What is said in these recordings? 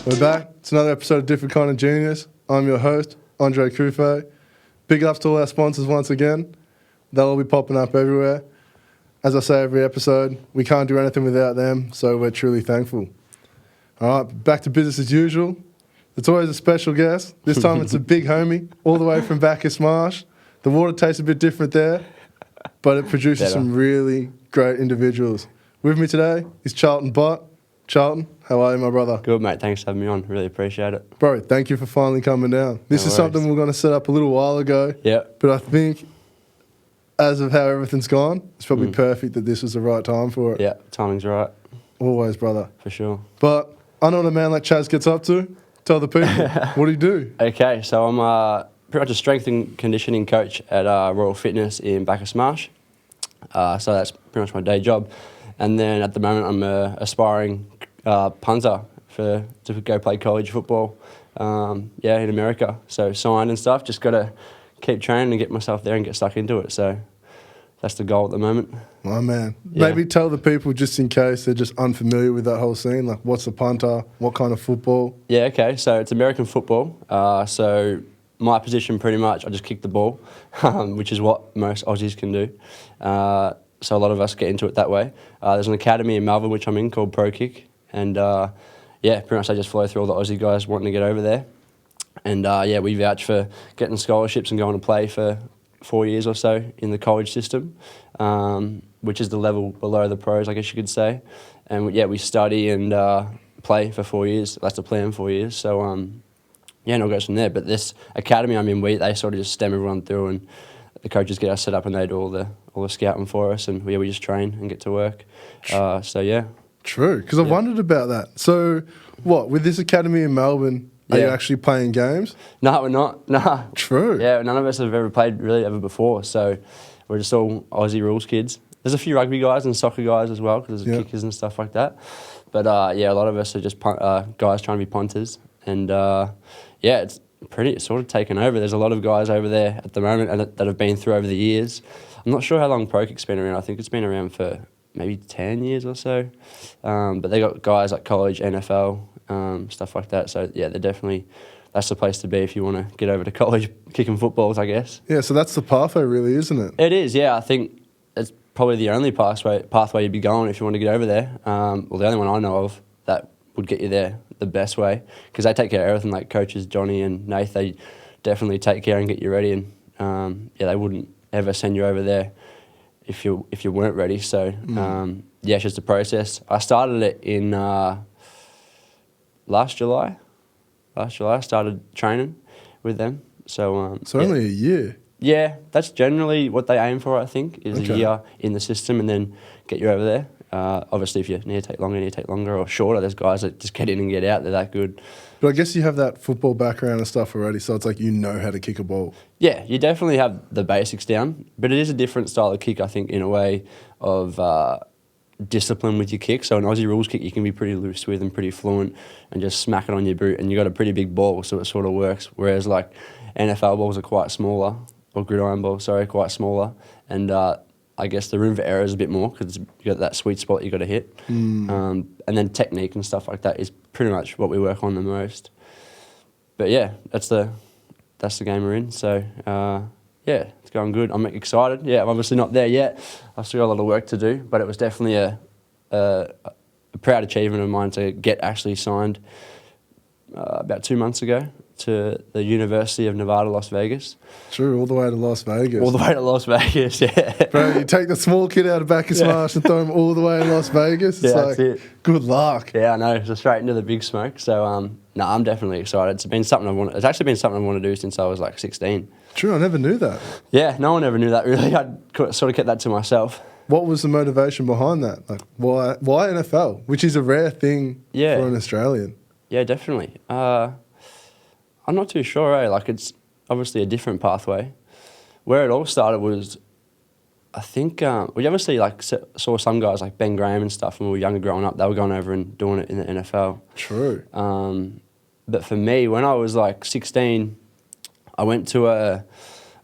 We're back. It's another episode of Different Kind of Genius. I'm your host, André Kufé. Big ups to all our sponsors once again. They'll all be popping up everywhere. As I say every episode, we can't do anything without them, so we're truly thankful. All right, back to business as usual. It's always a special guest. This time it's a big homie, all the way from Bacchus Marsh. The water tastes a bit different there, but it produces some really great individuals. With me today is Charlton Butt. Charlton, how are you, my brother? Good, mate. Thanks for having me on. Really appreciate it. Bro, thank you for finally coming down. This is something we were going to set up a little while ago. Yeah. But I think, as of how everything's gone, it's probably perfect that this was the right time for it. Yeah, timing's right. Always, brother. For sure. But I know what a man like Chaz gets up to. Tell the people. What do you do? Okay, so I'm pretty much a strength and conditioning coach at Royal Fitness in Bacchus Marsh. So that's pretty much my day job. And then at the moment, I'm an aspiring punter to go play college football, in America. So signed and stuff, just got to keep training and get myself there and get stuck into it. So that's the goal at the moment. Oh, man. Yeah. Maybe tell the people, just in case they're just unfamiliar with that whole scene, like what's a punter, what kind of football? Yeah, okay. So it's American football. So my position pretty much, I just kick the ball, which is what most Aussies can do. So a lot of us get into it that way. There's an academy in Melbourne, which I'm in, called ProKick. And, pretty much they just flow through all the Aussie guys wanting to get over there. And, we vouch for getting scholarships and going to play for 4 years or so in the college system, which is the level below the pros, I guess you could say. And, we study and play for 4 years. That's the plan, 4 years. So, and it goes from there. But this academy I'm in, they sort of just stem everyone through, and the coaches get us set up and they do all the scouting for us, and we just train and get to work. True, because I wondered about that. So, what, with this academy in Melbourne, are you actually playing games? No, we're not. No. True. Yeah, none of us have ever played really ever before, so we're just all Aussie rules kids. There's a few rugby guys and soccer guys as well, because there's kickers and stuff like that. But, a lot of us are just guys trying to be punters. And, it's sort of taken over. There's a lot of guys over there at the moment and that have been through over the years. I'm not sure how long ProKick's been around. I think it's been around for maybe 10 years or so. But they got guys like college, NFL, stuff like that. So, they're definitely, that's the place to be if you want to get over to college kicking footballs, I guess. Yeah, so that's the pathway really, isn't it? It is, yeah. I think it's probably the only pathway you'd be going if you want to get over there. The only one I know of that would get you there the best way, because they take care of everything. Like coaches Johnny and Nath, they definitely take care and get you ready, and they wouldn't ever send you over there if you weren't ready. So it's just a process. I started it in last July. I started training with them. So only a year. Yeah, that's generally what they aim for, I think, is a year in the system and then get you over there. Obviously, if you need to take longer or shorter. There's guys that just get in and get out. They're that good. But I guess you have that football background and stuff already, so it's like you know how to kick a ball. Yeah, you definitely have the basics down, but it is a different style of kick, I think, in a way of discipline with your kick. So an Aussie rules kick you can be pretty loose with and pretty fluent and just smack it on your boot, and you got a pretty big ball, so it sort of works. Whereas like NFL balls are quite smaller, or gridiron balls, quite smaller, and I guess the room for error is a bit more because you got that sweet spot you got to hit, and then technique and stuff like that is pretty much what we work on the most. But that's the game we're in. So it's going good. I'm excited. I'm obviously not there yet. I've still got a lot of work to do, but it was definitely a proud achievement of mine to get actually signed about 2 months ago to the University of Nevada, Las Vegas. True, all the way to Las Vegas. All the way to Las Vegas, yeah. Bro, you take the small kid out of Bacchus Marsh and throw him all the way to Las Vegas. It's that's it. Good luck. Yeah, I know. So straight into the big smoke. So, I'm definitely excited. It's actually been something I want to do since I was like 16. True, I never knew that. Yeah, no one ever knew that really. I sort of kept that to myself. What was the motivation behind that? Like, why NFL, which is a rare thing for an Australian? Yeah, definitely. I'm not too sure, Like, it's obviously a different pathway. Where it all started was, I think, we obviously saw some guys like Ben Graham and stuff when we were younger growing up. They were going over and doing it in the NFL. True. But for me, when I was like 16, I went to a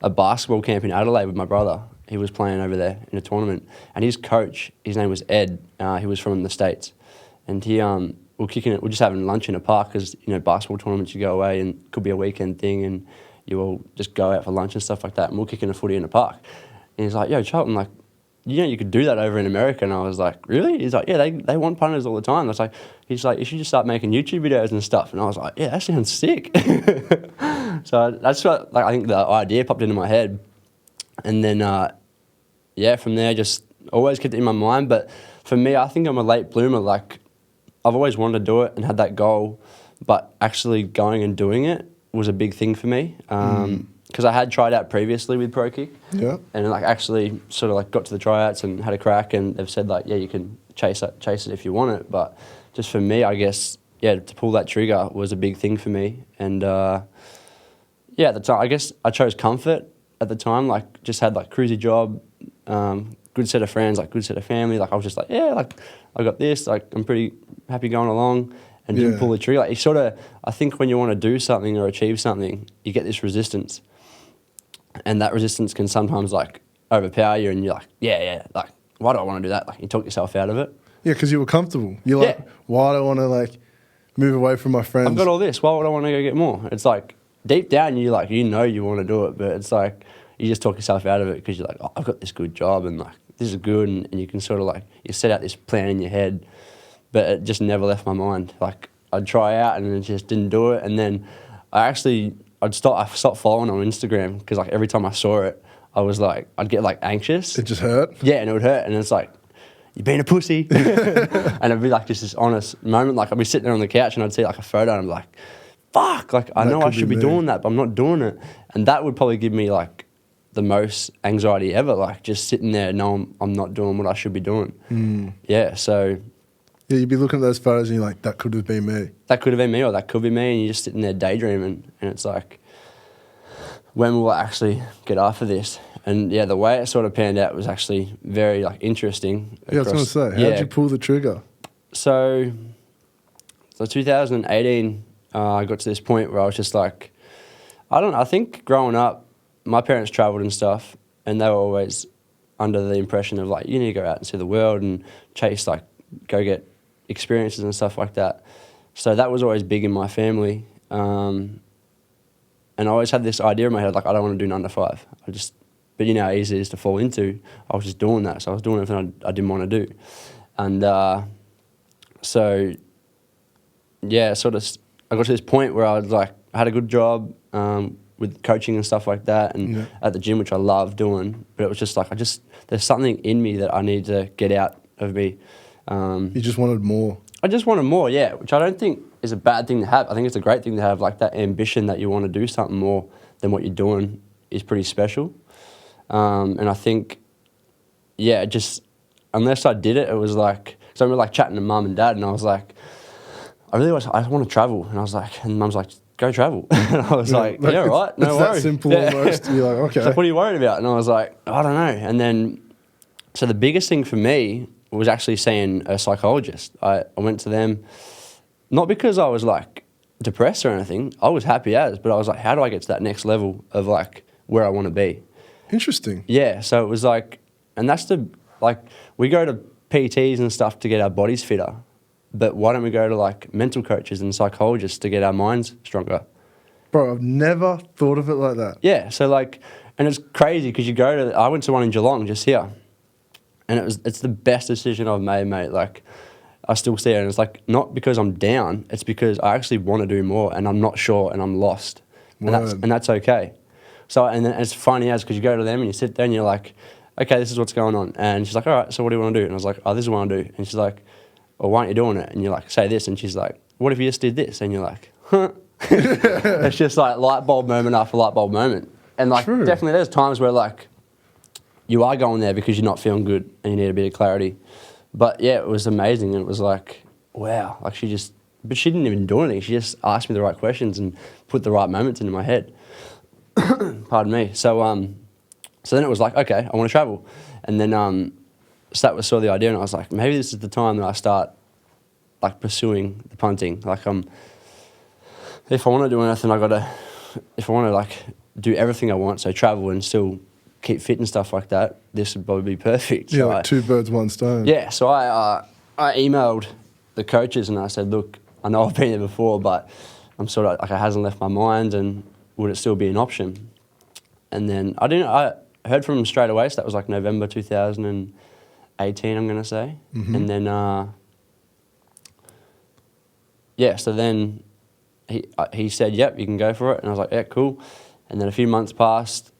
basketball camp in Adelaide with my brother. He was playing over there in a tournament. And his coach, his name was Ed. He was from the States. And he we're kicking it. We're just having lunch in a park because basketball tournaments you go away and it could be a weekend thing and you all just go out for lunch and stuff like that. And we're kicking a footy in a park. And he's like, yo, Charlton, like, you could do that over in America. And I was like, really? He's like, yeah, they want punters all the time. I was like, he's like, you should just start making YouTube videos and stuff. And I was like, yeah, that sounds sick. So that's what, like, I think the idea popped into my head. And then, from there, just always kept it in my mind. But for me, I think I'm a late bloomer. Like, I've always wanted to do it and had that goal, but actually going and doing it was a big thing for me. Because I had tried out previously with ProKick. Yeah. And like actually sort of like got to the tryouts and had a crack, and they've said like, yeah, you can chase it if you want it. But just for me, I guess, to pull that trigger was a big thing for me. And at the time, I guess I chose comfort at the time. Like, just had like cruisy job, good set of friends, like good set of family. Like, I was just like, yeah, like I got this. Like, I'm pretty happy going along. And didn't pull the trigger. Like, you sort of, I think when you want to do something or achieve something, you get this resistance. And that resistance can sometimes like overpower you, and you're like, like, why do I want to do that? Like, you talk yourself out of it. Yeah, because you were comfortable. You're like, why do I want to like move away from my friends? I've got all this. Why would I want to go get more? It's like deep down, you like, you want to do it, but it's like you just talk yourself out of it because you're like, oh, I've got this good job and like this is good, and you can sort of like you set out this plan in your head, but it just never left my mind. Like, I'd try out and it just didn't do it, and then I stopped following on Instagram because like every time I saw it, I was like, I'd get like anxious. It just hurt? Yeah, and it would hurt, and it's like, you're being a pussy. And it'd be like just this honest moment. Like, I'd be sitting there on the couch and I'd see like a photo and I'm like, fuck, like I know I should be doing that, but I'm not doing it. And that would probably give me like the most anxiety ever, like just sitting there knowing I'm not doing what I should be doing. Yeah, so... Yeah, you'd be looking at those photos and you're like, that could have been me. That could have been me, or that could be me, and you're just sitting there daydreaming, and it's like, when will I actually get after this? And yeah, the way it sort of panned out was actually very like interesting. Yeah, I was going to say, how did you pull the trigger? So 2018, I got to this point where I was just like, I think growing up, my parents travelled and stuff, and they were always under the impression of like, you need to go out and see the world and chase, like, go get experiences and stuff like that. So that was always big in my family. And I always had this idea in my head, like, I don't want to do 9 to 5. But you know how easy it is to fall into. I was just doing that. So I was doing everything I didn't want to do. And so, yeah, sort of, I got to this point where I was like, I had a good job with coaching and stuff like that, and at the gym, which I love doing. But it was just like, there's something in me that I need to get out of me. You just wanted more. I just wanted more, yeah, which I don't think is a bad thing to have. I think it's a great thing to have, like that ambition that you want to do something more than what you're doing is pretty special. And I think, yeah, just unless I did it, it was like, so I remember like chatting to mum and dad, and I was like, I want to travel. And I was like, and mum's like, go travel. And I was like, yeah, right, no worries. It's that simple almost. You're like, okay. So what are you worried about? And I was like, I don't know. And then, so the biggest thing for me was actually seeing a psychologist. I went to them, not because I was like depressed or anything. I was happy as, but I was like, how do I get to that next level of like where I want to be? Interesting. Yeah, so it was like, and that's we go to PTs and stuff to get our bodies fitter, but why don't we go to like mental coaches and psychologists to get our minds stronger? Bro, I've never thought of it like that. Yeah, so like, and it's crazy because I went to one in Geelong just here, and it's the best decision I've made, mate. Like, I still see it, and it's like, not because I'm down, it's because I actually want to do more, and I'm not sure, and I'm lost. And that's okay. So, and then it's funny as, because you go to them and you sit there and you're like, okay, this is what's going on. And she's like, all right, so what do you want to do? And I was like, oh, this is what I want to do. And she's like, well, why aren't you doing it? And you're like, say this. And she's like, what if you just did this? And you're like, huh? It's just like light bulb moment after light bulb moment. And like, definitely there's times where like, you are going there because you're not feeling good and you need a bit of clarity. But yeah, it was amazing. And it was like, wow, like but she didn't even do anything. She just asked me the right questions and put the right moments into my head. Pardon me. So then it was like, okay, I want to travel. And then so that was sort of the idea, and I was like, maybe this is the time that I start like pursuing the punting. Like if I want to do anything, if I want to like do everything I want, so travel and still keep fit and stuff like that, this would probably be perfect. Yeah, So like 2 birds, 1 stone. Yeah, so I emailed the coaches and I said, look, I know I've been there before, but I'm sort of like, it hasn't left my mind, and would it still be an option? And then I heard from him straight away, so that was like November 2018, I'm going to say. Mm-hmm. And then, so then he said, yep, you can go for it. And I was like, yeah, cool. And then a few months passed.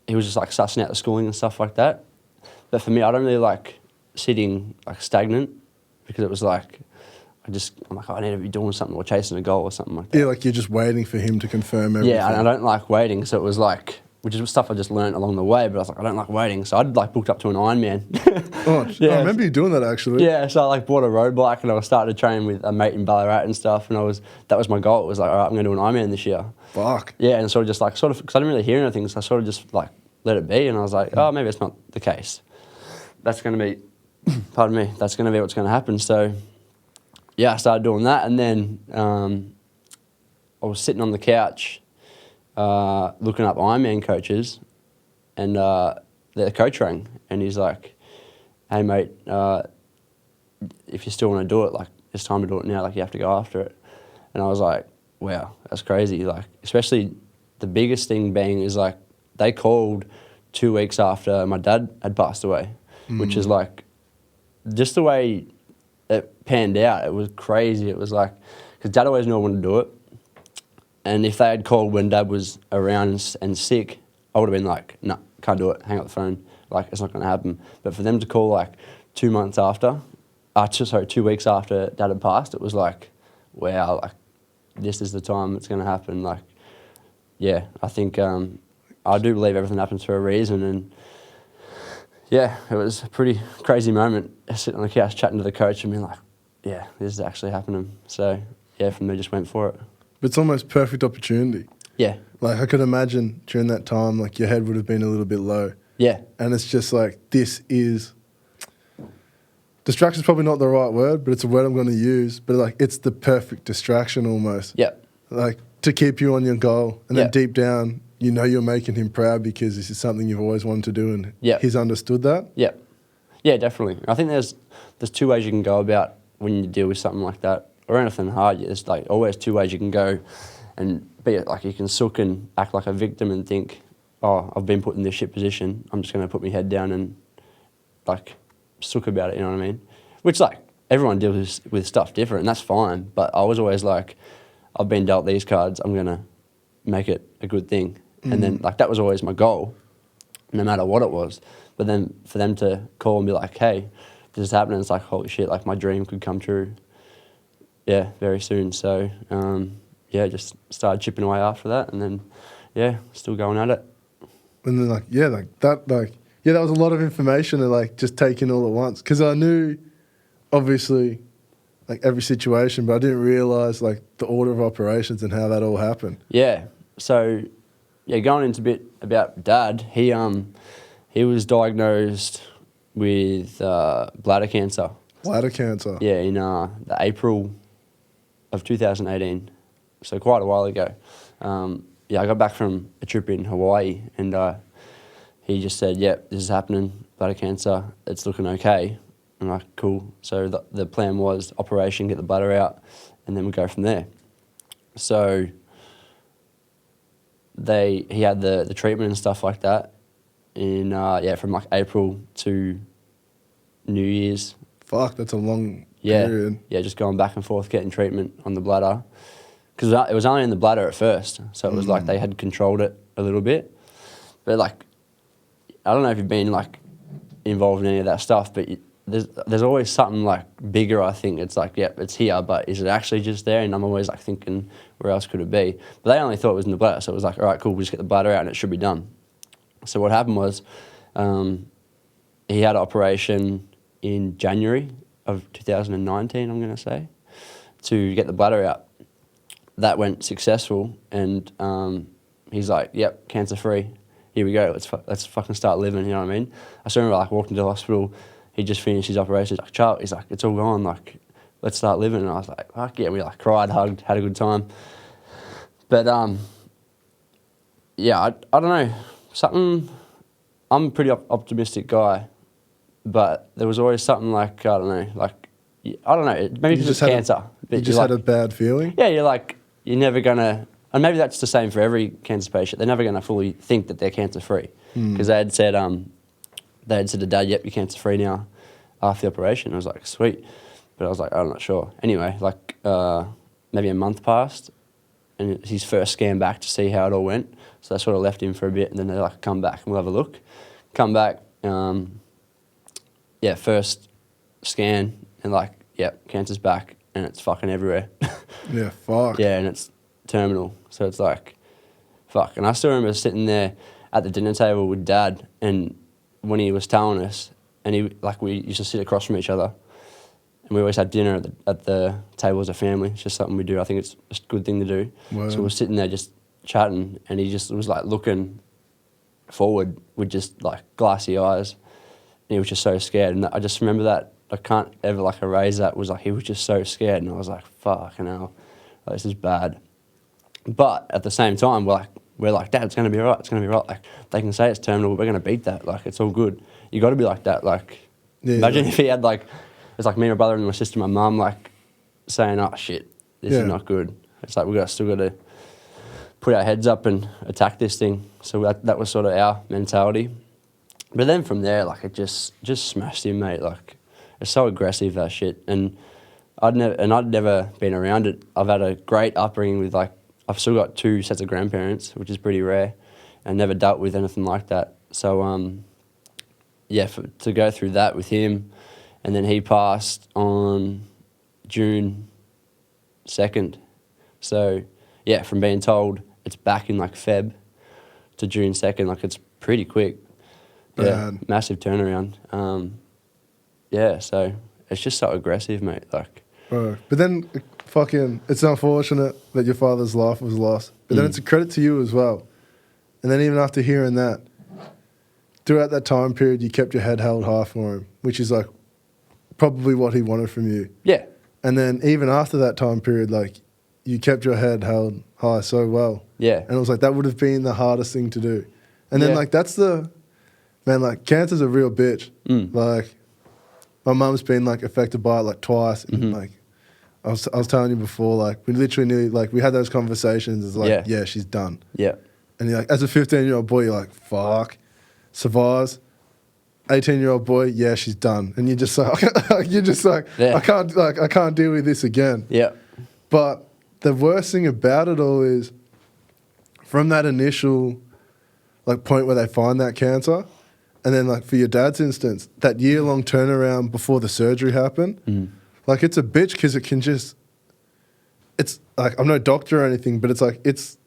He was just like sussing out the schooling and stuff like that. But for me, I don't really like sitting like stagnant, because it was like, I'm like, I need to be doing something or chasing a goal or something like that. Yeah, like you're just waiting for him to confirm everything. Yeah, and I don't like waiting, so it was like, which is stuff I just learnt along the way, but I was like, I don't like waiting, so I'd like booked up to an Ironman. Yeah, I remember you doing that actually. Yeah, so I like bought a road bike and I was starting to train with a mate in Ballarat and stuff, and that was my goal. It was like, all right, I'm going to do an Ironman this year. Fuck. Yeah, and because I didn't really hear anything, so I sort of just like let it be, and I was like, oh, maybe it's not the case. That's going to be, pardon me, that's going to be what's going to happen. So yeah, I started doing that, and then I was sitting on the couch looking up Ironman coaches, and the coach rang, and he's like, hey mate, if you still want to do it, like it's time to do it now, like you have to go after it. And I was like, wow, that's crazy. Like, especially the biggest thing being is like, they called 2 weeks after my dad had passed away, which is like, just the way it panned out, it was crazy. It was like, because Dad always knew I wanted to do it, and if they had called when Dad was around and sick, I would have been like, no, can't do it, hang up the phone, like it's not going to happen. But for them to call like 2 weeks after Dad had passed, it was like, wow, like this is the time it's going to happen. Like, yeah, I think I do believe everything happens for a reason, and yeah, it was a pretty crazy moment, sitting on the couch chatting to the coach and being like, yeah, this is actually happening. So yeah, from there just went for it. But it's almost perfect opportunity. Yeah. Like I could imagine during that time, like your head would have been a little bit low. Yeah. And it's just like, distraction's probably not the right word, but it's a word I'm going to use. But like, it's the perfect distraction almost. Yeah. Like to keep you on your goal. And then Yeah. deep down, you know you're making him proud because this is something you've always wanted to do, and he's understood that. Yeah. Yeah, definitely. I think there's 2 ways you can go about when you deal with something like that, or anything hard. There's like always 2 ways you can go, and be it like you can sook and act like a victim and think, oh, I've been put in this shit position, I'm just going to put my head down and like sook about it, you know what I mean? Which like everyone deals with stuff different, and that's fine, but I was always like, I've been dealt these cards, I'm going to make it a good thing. And then like that was always my goal, no matter what it was. But then for them to call and be like, hey, this is happening, it's like, holy shit, like my dream could come true. Yeah, very soon. So just started chipping away after that, and then still going at it. And then that was a lot of information to like just take in all at once. Because I knew, obviously, like every situation, but I didn't realise like the order of operations and how that all happened. Yeah. So going into a bit about Dad, he was diagnosed with bladder cancer. Bladder cancer? Yeah, in the April of 2018, so quite a while ago. I got back from a trip in Hawaii, and he just said, yep, this is happening, bladder cancer, it's looking okay. I'm like, cool. So the plan was operation, get the bladder out, and then we go from there. So he had the treatment and stuff like that in from like April to New Year's. Fuck, that's a long period. Yeah, just going back and forth getting treatment on the bladder, because it was only in the bladder at first, so it was like they had controlled it a little bit. But like, I don't know if you've been like involved in any of that stuff, but there's always something like bigger. I think it's like, it's here, but is it actually just there? And I'm always like thinking, where else could it be? But they only thought it was in the bladder, so it was like, all right, cool, we'll just get the bladder out and it should be done. So what happened was, he had an operation in January of 2019, I'm going to say, to get the bladder out. That went successful, and he's like, yep, cancer-free. Here we go, let's fucking start living, you know what I mean? I still remember like walking to the hospital, he just finished his operation, he's like, it's all gone, like, let's start living. And I was like, fuck yeah, we like cried, hugged, had a good time. But I don't know, I'm a pretty optimistic guy, but there was always something like, I don't know, like I don't know. Maybe it's just cancer. You just had a bad feeling? Yeah, you're never going to... And maybe that's the same for every cancer patient. They're never going to fully think that they're cancer-free. Because they had said to Dad, yep, you're cancer-free now after the operation. I was like, sweet. But I was like, I'm not sure. Anyway, maybe a month passed, and his first scan back to see how it all went. So I sort of left him for a bit, and then they're like, come back and we'll have a look. Come back, first scan, and cancer's back, and it's fucking everywhere. Yeah, fuck. Yeah, and it's terminal. So it's like, fuck. And I still remember sitting there at the dinner table with Dad, and when he was telling us, and we used to sit across from each other, and we always had dinner at the table as a family. It's just something we do. I think it's a good thing to do. Wow. So we're sitting there just chatting, and he just was like looking forward with just like glassy eyes. And he was just so scared. And I just remember that. I can't ever erase that. Was like he was just so scared, and I was like, fucking hell, this is bad. But at the same time, we're like, Dad, it's gonna be alright. It's gonna be alright. Like they can say it's terminal, but we're gonna beat that. Like it's all good. You got to be like that. Imagine if he had it's like me, my brother, and my sister, my mum, saying, "Oh shit, this is not good." It's like still got to put our heads up and attack this thing. So that was sort of our mentality. But then from there, it just smashed him, mate. It's so aggressive, that shit. And I'd never been around it. I've had a great upbringing with I've still got 2 sets of grandparents, which is pretty rare, and never dealt with anything like that. So to go through that with him. And then he passed on June 2nd. So, from being told it's back in Feb to June 2nd, it's pretty quick. Bad. Yeah, massive turnaround. So it's just so aggressive, mate. Bro. But then, it's unfortunate that your father's life was lost. But then it's a credit to you as well. And then even after hearing that, throughout that time period, you kept your head held high for him, which is probably what he wanted from you. Yeah. And then even after that time period, you kept your head held high so well. Yeah. And it was that would have been the hardest thing to do. And then cancer's a real bitch. My mum's been affected by it twice. And I was telling you before, we literally nearly, we had those conversations. It's yeah, she's done. Yeah. And you're as a 15-year-old boy, you're fuck, survives. 18-year-old boy, yeah, she's done, and you're just I can't deal with this again. Yeah. But the worst thing about it all is, from that initial point where they find that cancer, and then for your dad's instance, that year-long turnaround before the surgery happened, it's a bitch because it can just, it's I'm no doctor or anything, but it's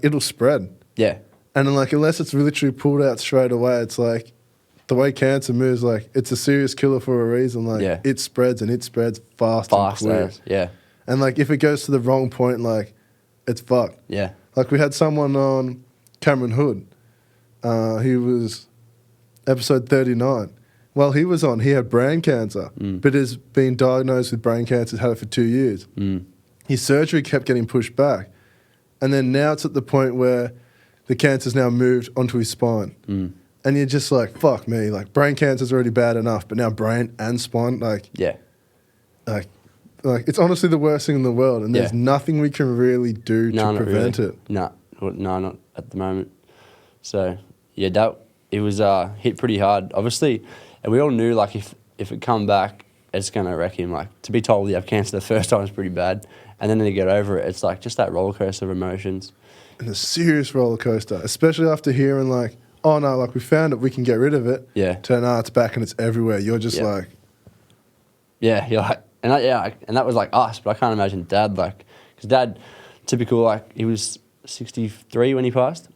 it'll spread. Yeah. And then unless it's literally pulled out straight away, it's the way cancer moves, it's a serious killer for a reason. It spreads and it spreads fast and quick. Yeah. And if it goes to the wrong point, it's fucked. Yeah. We had someone on, Cameron Hood. He was episode 39. Well, he was on. He had brain cancer, but has been diagnosed with brain cancer. Had it for 2 years. His surgery kept getting pushed back, and then now it's at the point where the cancer's now moved onto his spine. And you're just fuck me, brain cancer's already bad enough, but now brain and spine, it's honestly the worst thing in the world, and there's nothing we can really do to prevent it. No, not at the moment. So, it was hit pretty hard, obviously, and we all knew, if it come back, it's going to wreck him. To be told you have cancer the first time is pretty bad, and then to get over it, it's just that roller coaster of emotions. And a serious roller coaster, especially after hearing, oh no, we found it, we can get rid of it. Yeah. To no, it's back and it's everywhere. You're just Yeah, you're and that was us, but I can't imagine Dad, because Dad, typical, he was 63 when he passed.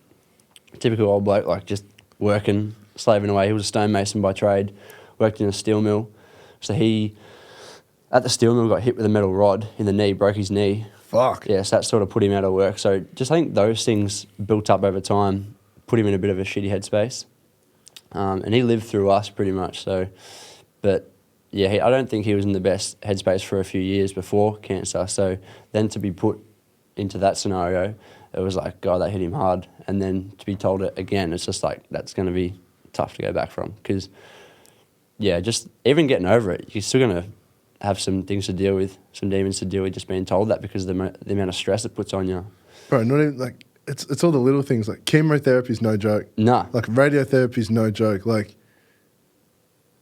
Typical old bloke, just working, slaving away. He was a stonemason by trade, worked in a steel mill. So he, at the steel mill, got hit with a metal rod in the knee, broke his knee. Fuck. Yeah, so that sort of put him out of work. So just I think those things built up over time, put him in a bit of a shitty headspace. And he lived through us pretty much. So, but yeah, I don't think he was in the best headspace for a few years before cancer. So then to be put into that scenario, it was God, that hit him hard. And then to be told it again, it's just that's going to be tough to go back from. Because, yeah, just even getting over it, you're still going to have some things to deal with, some demons to deal with, just being told that because of the amount of stress it puts on you. Bro, not even like it's all the little things. Like chemotherapy is no joke. Nah. Like radiotherapy is no joke. Like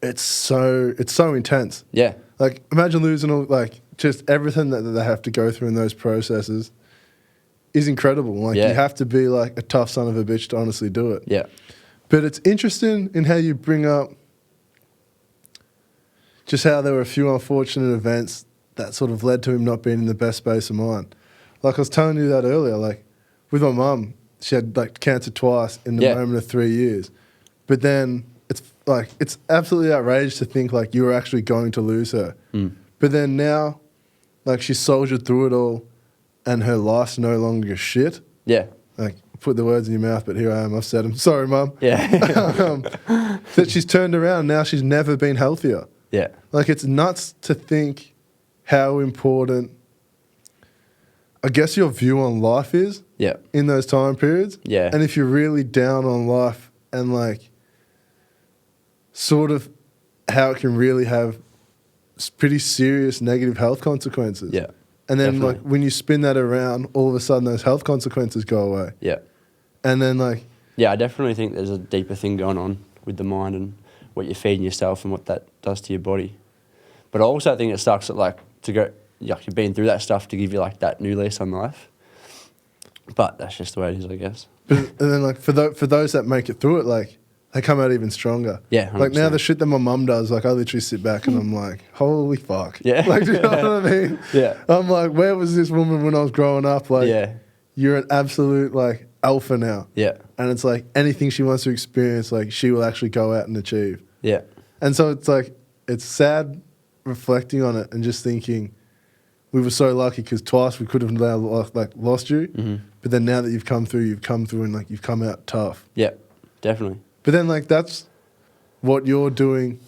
it's so intense. Yeah. Like imagine losing all like just everything that they have to go through in those processes is incredible. Like Yeah. you have to be like a tough son of a bitch to honestly do it. Yeah. But it's interesting in how you bring up just how there were a few unfortunate events that sort of led to him not being in the best space of mind. Like I was telling you that earlier, like with my mum, she had like cancer twice in the Yeah. moment of 3 years. But then it's like, it's absolutely outrageous to think like you were actually going to lose her. Mm. But then now, like she soldiered through it all and her life's no longer shit. Yeah. Like, put the words in your mouth, but here I am, I've said them. Sorry, Mum. Yeah. That she's turned around, now she's never been healthier. Yeah. Like, it's nuts to think how important, I guess, your view on life is Yeah. in those time periods. Yeah. And if you're really down on life and, like, sort of how it can really have pretty serious negative health consequences. Yeah. And then, Definitely. like, when you spin that around, all of a sudden those health consequences go away. Yeah. And then, like, Yeah, I definitely think there's a deeper thing going on with the mind and what you're feeding yourself and what that does to your body. But I also think it sucks that, like, to go, like, you've been through that stuff to give you, like, that new lease on life. But that's just the way it is, I guess. and then, like, for those that make it through it, like, they come out even stronger. Yeah, 100%. Like, now the shit that my mum does, like, I literally sit back and I'm like, holy fuck. Yeah. Like, do you know what I mean? Yeah. I'm like, where was this woman when I was growing up? Like, Yeah. you're an absolute, like, alpha now. Yeah. And it's like, anything she wants to experience, like, she will actually go out and achieve. Yeah. And so it's like, it's sad reflecting on it and just thinking, we were so lucky because twice we could have now lost you. Mm-hmm. But then now that you've come through and, like, you've come out tough. Yeah. Definitely. But then, like, that's what you're doing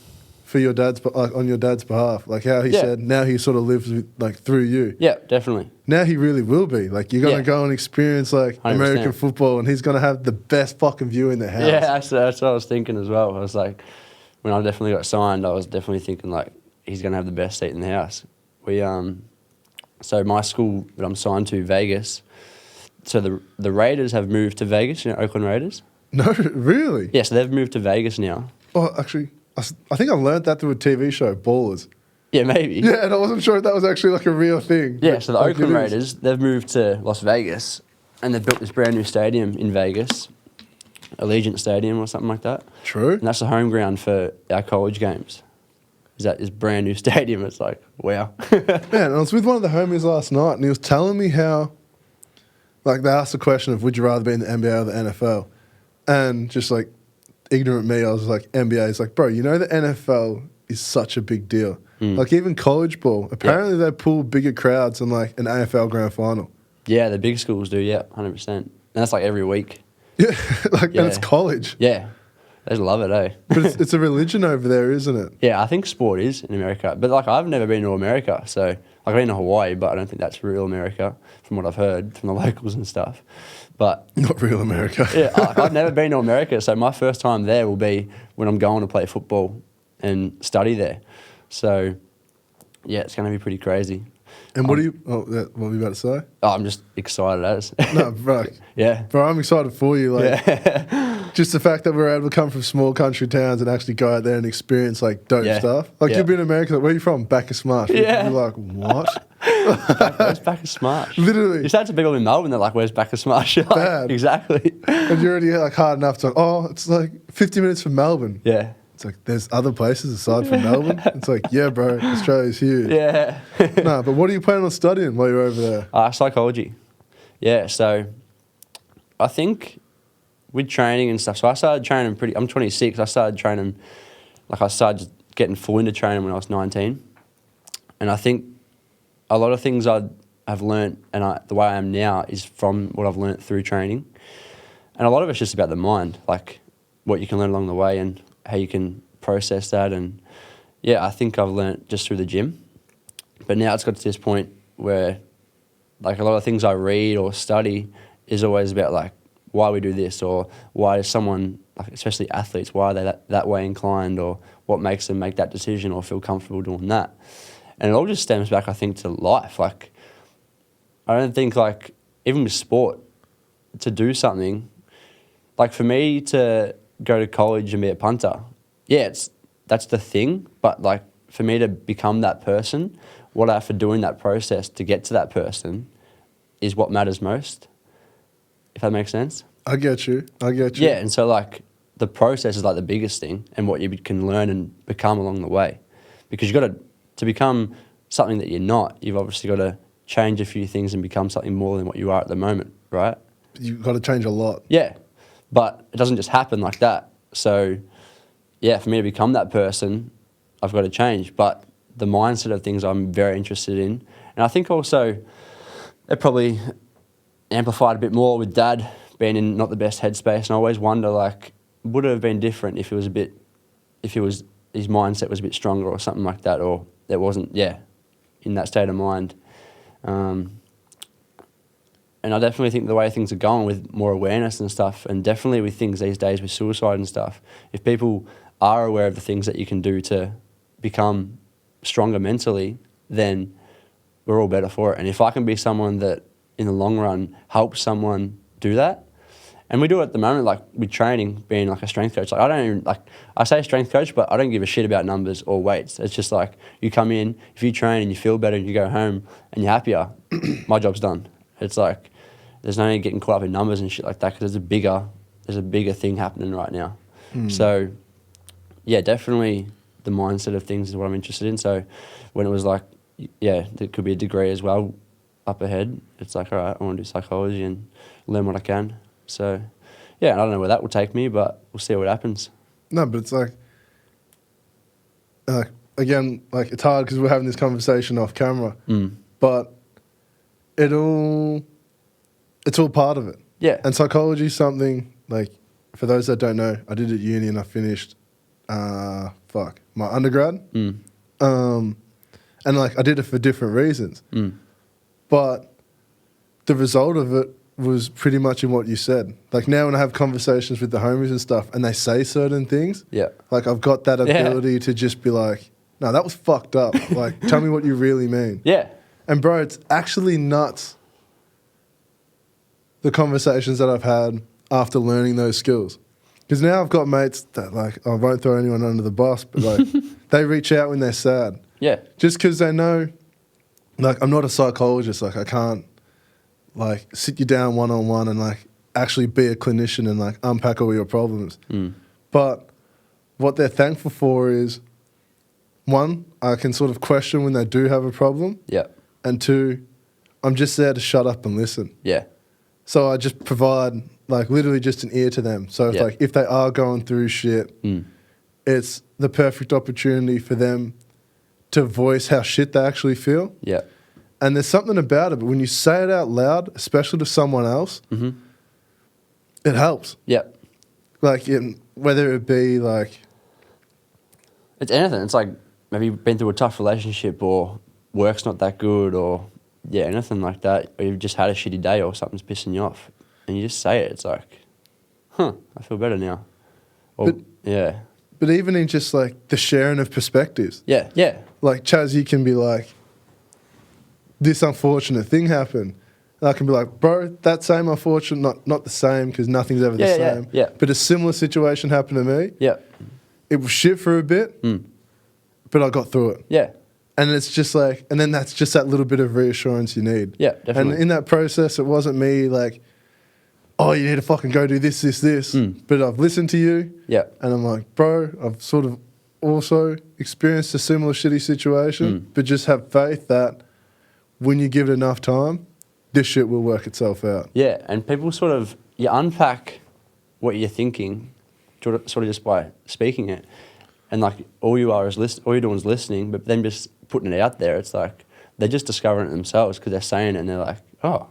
for your dad's, like, on your dad's behalf. Like how he Yeah. said, now he sort of lives with, like, through you. Yeah, definitely. Now he really will be. Like, you're going to Yeah. go and experience, like, 100%. American football, and he's going to have the best fucking view in the house. Yeah, that's what I was thinking as well. I was like, when I definitely got signed, I was definitely thinking, like, he's going to have the best seat in the house. So my school that I'm signed to, Vegas, so the Raiders have moved to Vegas, you know, Oakland Raiders. No, really? Yeah, so they've moved to Vegas now. Oh, actually, I think I learned that through a TV show, Ballers. Yeah, maybe. Yeah, and I wasn't sure if that was actually, like, a real thing. Yeah, But, so the like, Oakland it is. Raiders, they've moved to Las Vegas, and they've built this brand new stadium in Vegas, Allegiant Stadium or something like that. True. And that's the home ground for our college games. Is that this brand new stadium? It's like, wow. Man, I was with one of the homies last night, and he was telling me how, like, they asked the question of, would you rather be in the NBA or the NFL? And just, like, ignorant me, I was like, NBA. He's like, bro, you know the NFL is such a big deal. Like, even college ball, apparently they pull bigger crowds than, like, an AFL grand final. Yeah, the big schools do, yeah, 100%. And that's like every week. Yeah, like, Yeah. and it's college. Yeah, they just love it, eh? But it's a religion over there, isn't it? Yeah, I think sport is in America. But, like, I've never been to America, so, like, I've been to Hawaii, but I don't think that's real America, from what I've heard from the locals and stuff. But Not real America. yeah, I've never been to America, so my first time there will be when I'm going to play football and study there. So, yeah, it's going to be pretty crazy. And what what were you about to say? Oh, I'm just excited as. No, bro. Yeah. Bro, I'm excited for you. Like, Yeah. just the fact that we're able to come from small country towns and actually go out there and experience, like, dope Yeah. stuff. Like, Yeah. you've been in America. Like, where are you from? Bacchus Marsh. Yeah. You're like, what? Where's Bacchus Marsh? Literally. You say to people in Melbourne, they're like, where's Bacchus Marsh? You're like, Bad. exactly. And you're already, like, hard enough to, oh, it's like 50 minutes from Melbourne. Yeah. It's like, there's other places aside from Melbourne. It's like, yeah, bro, Australia's huge. Yeah. No, but what are you planning on studying while you're over there? Psychology. Yeah, so I think with training and stuff, so I started training I'm 26, I started training, like I started getting full into training when I was 19. And I think a lot of things I've learnt and the way I am now is from what I've learnt through training. And a lot of it's just about the mind, like what you can learn along the way and how you can process that. And yeah, I think I've learnt just through the gym. But now it's got to this point where, like, a lot of things I read or study is always about, like, why we do this, or why is someone, like, especially athletes, why are they that way inclined, or what makes them make that decision or feel comfortable doing that. And it all just stems back, I think, to life. Like, I don't think, like, even with sport, to do something, like for me to go to college and be a punter, yeah, that's the thing. But like for me to become that person, what I have to do in that process to get to that person is what matters most, if that makes sense. I get you. Yeah, and so like the process is like the biggest thing and what you can learn and become along the way. Because you've got to become something that you're not, you've obviously got to change a few things and become something more than what you are at the moment, right? You've got to change a lot. Yeah, but it doesn't just happen like that. So, yeah, for me to become that person, I've got to change. But the mindset of things I'm very interested in. And I think also it probably amplified a bit more with Dad being in not the best headspace. And I always wonder, like, would it have been different if his mindset was a bit stronger or something like that, or it wasn't, in that state of mind. And I definitely think the way things are going with more awareness and stuff, and definitely with things these days with suicide and stuff, if people are aware of the things that you can do to become stronger mentally, then we're all better for it. And if I can be someone that in the long run helps someone do that, and we do it at the moment, like with training, being like a strength coach. Like I say strength coach, but I don't give a shit about numbers or weights. It's just like you come in, if you train and you feel better and you go home and you're happier, my job's done. It's like there's no need getting caught up in numbers and shit like that because there's a bigger thing happening right now. So, yeah, definitely the mindset of things is what I'm interested in. So when it was like, yeah, there could be a degree as well up ahead. It's like, all right, I want to do psychology and learn what I can. So, yeah, I don't know where that will take me, but we'll see what happens. No, but it's like, again, like it's hard because we're having this conversation off camera, but it's all part of it. Yeah. And psychology is something, like, for those that don't know, I did at uni and I finished, my undergrad. And, like, I did it for different reasons. But the result of it was pretty much in what you said. Like, now when I have conversations with the homies and stuff and they say certain things, like, I've got that ability to just be like, no, that was fucked up. Like, tell me what you really mean. Yeah. And, bro, it's actually nuts, the conversations that I've had after learning those skills. Because now I've got mates that, like, I won't throw anyone under the bus, but, like, they reach out when they're sad. Yeah. Just because they know, like, I'm not a psychologist. Like, I can't, like, sit you down one-on-one and, like, actually be a clinician and, like, unpack all your problems. But what they're thankful for is, one, I can sort of question when they do have a problem. Yeah. And two, I'm just there to shut up and listen. Yeah. So I just provide, like, literally just an ear to them. So, if they are going through shit, it's the perfect opportunity for them to voice how shit they actually feel. Yeah. And there's something about it, but when you say it out loud, especially to someone else, it helps. Yeah. Like, whether it be, like... It's anything. It's like maybe you've been through a tough relationship or work's not that good or, anything like that. Or you've just had a shitty day or something's pissing you off. And you just say it. It's like, I feel better now. Or, But even in just, like, the sharing of perspectives. Yeah, yeah. Like, Chaz, you can be like, this unfortunate thing happened. And I can be like, bro, that same unfortunate, not the same because nothing's ever the same. Yeah. But a similar situation happened to me. Yeah. It was shit for a bit, but I got through it. Yeah. And it's just like, and then that's just that little bit of reassurance you need. Yeah, definitely. And in that process, it wasn't me like, oh, you need to fucking go do this. But I've listened to you. Yeah. And I'm like, bro, I've sort of also experienced a similar shitty situation, but just have faith that when you give it enough time, this shit will work itself out. Yeah, and people sort of, you unpack what you're thinking sort of just by speaking it. And like all you're doing is listening, but then just putting it out there, it's like they're just discovering it themselves because they're saying it and they're like, oh,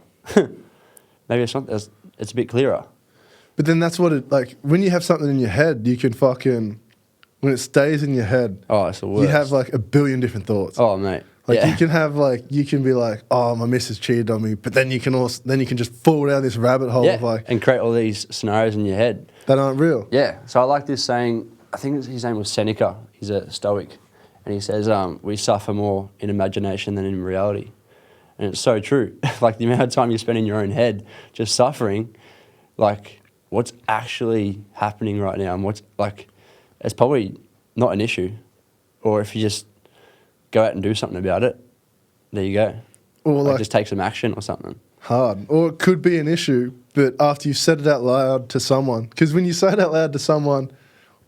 maybe it's a bit clearer. But then that's what it, like, when you have something in your head, you can fucking, when it stays in your head, it's the worst. You have like a billion different thoughts. Oh, mate. Like you can have you can be like, oh, my missus cheated on me, but then you can just fall down this rabbit hole of like, and create all these scenarios in your head that aren't real. Yeah. So I like this saying. I think his name was Seneca. He's a Stoic, and and he says, we suffer more in imagination than in reality. And it's so true. Like, the amount of time you spend in your own head just suffering, like, what's actually happening right now, and what's, like, it's probably not an issue. Or if you just go out and do something about it, there you go. Or like just take some action or something. Hard. Or it could be an issue, but after you've said it out loud to someone, because when you say it out loud to someone,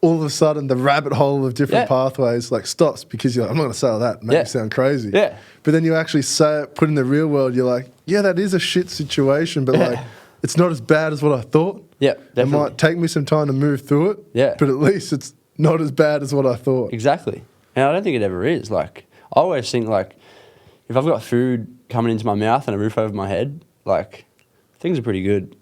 all of a sudden the rabbit hole of different pathways like stops, because you're like, I'm not going to say all that, make me sound crazy. Yeah. But then you actually say it, put in the real world, you're like, yeah, that is a shit situation, but like, it's not as bad as what I thought. Yeah, definitely. It might take me some time to move through it. Yeah. But at least it's not as bad as what I thought. Exactly. And I don't think it ever is. Like, I always think, like, if I've got food coming into my mouth and a roof over my head, like, things are pretty good.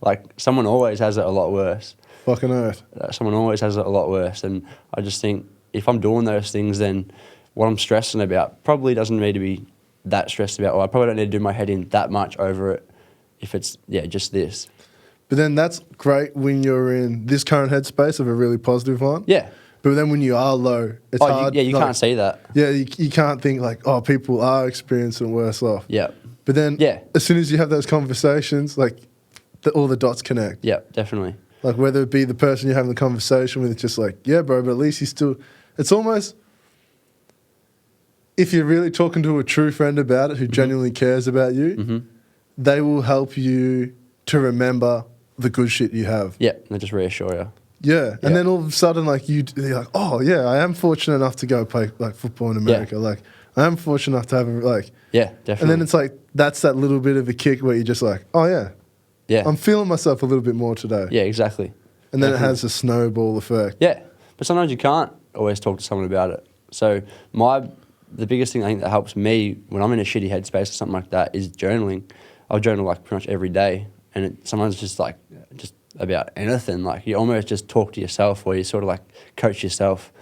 Like, someone always has it a lot worse. Fucking earth. Someone always has it a lot worse. And I just think if I'm doing those things, then what I'm stressing about probably doesn't need to be that stressed about, or I probably don't need to do my head in that much over it if it's, just this. But then that's great when you're in this current headspace of a really positive one. Yeah. But then when you are low, it's hard. You can't see that. Yeah, you can't think like, oh, people are experiencing worse off. Yeah. But then as soon as you have those conversations, like all the dots connect. Yeah, definitely. Like whether it be the person you're having the conversation with, it's just like, yeah, bro, but at least you still, it's almost, if you're really talking to a true friend about it who genuinely cares about you, they will help you to remember the good shit you have. Yeah, and they just reassure you. Yeah, and then all of a sudden, like you're like, oh yeah, I am fortunate enough to go play like football in America. Yeah. Like I am fortunate enough to have like definitely. And then it's like that's that little bit of a kick where you're just like, oh yeah, I'm feeling myself a little bit more today. Yeah, exactly. And then it has a snowball effect. Yeah, but sometimes you can't always talk to someone about it. So the biggest thing I think that helps me when I'm in a shitty headspace or something like that is journaling. I'll journal like pretty much every day, and sometimes just about anything. Like you almost just talk to yourself, or you sort of like coach yourself,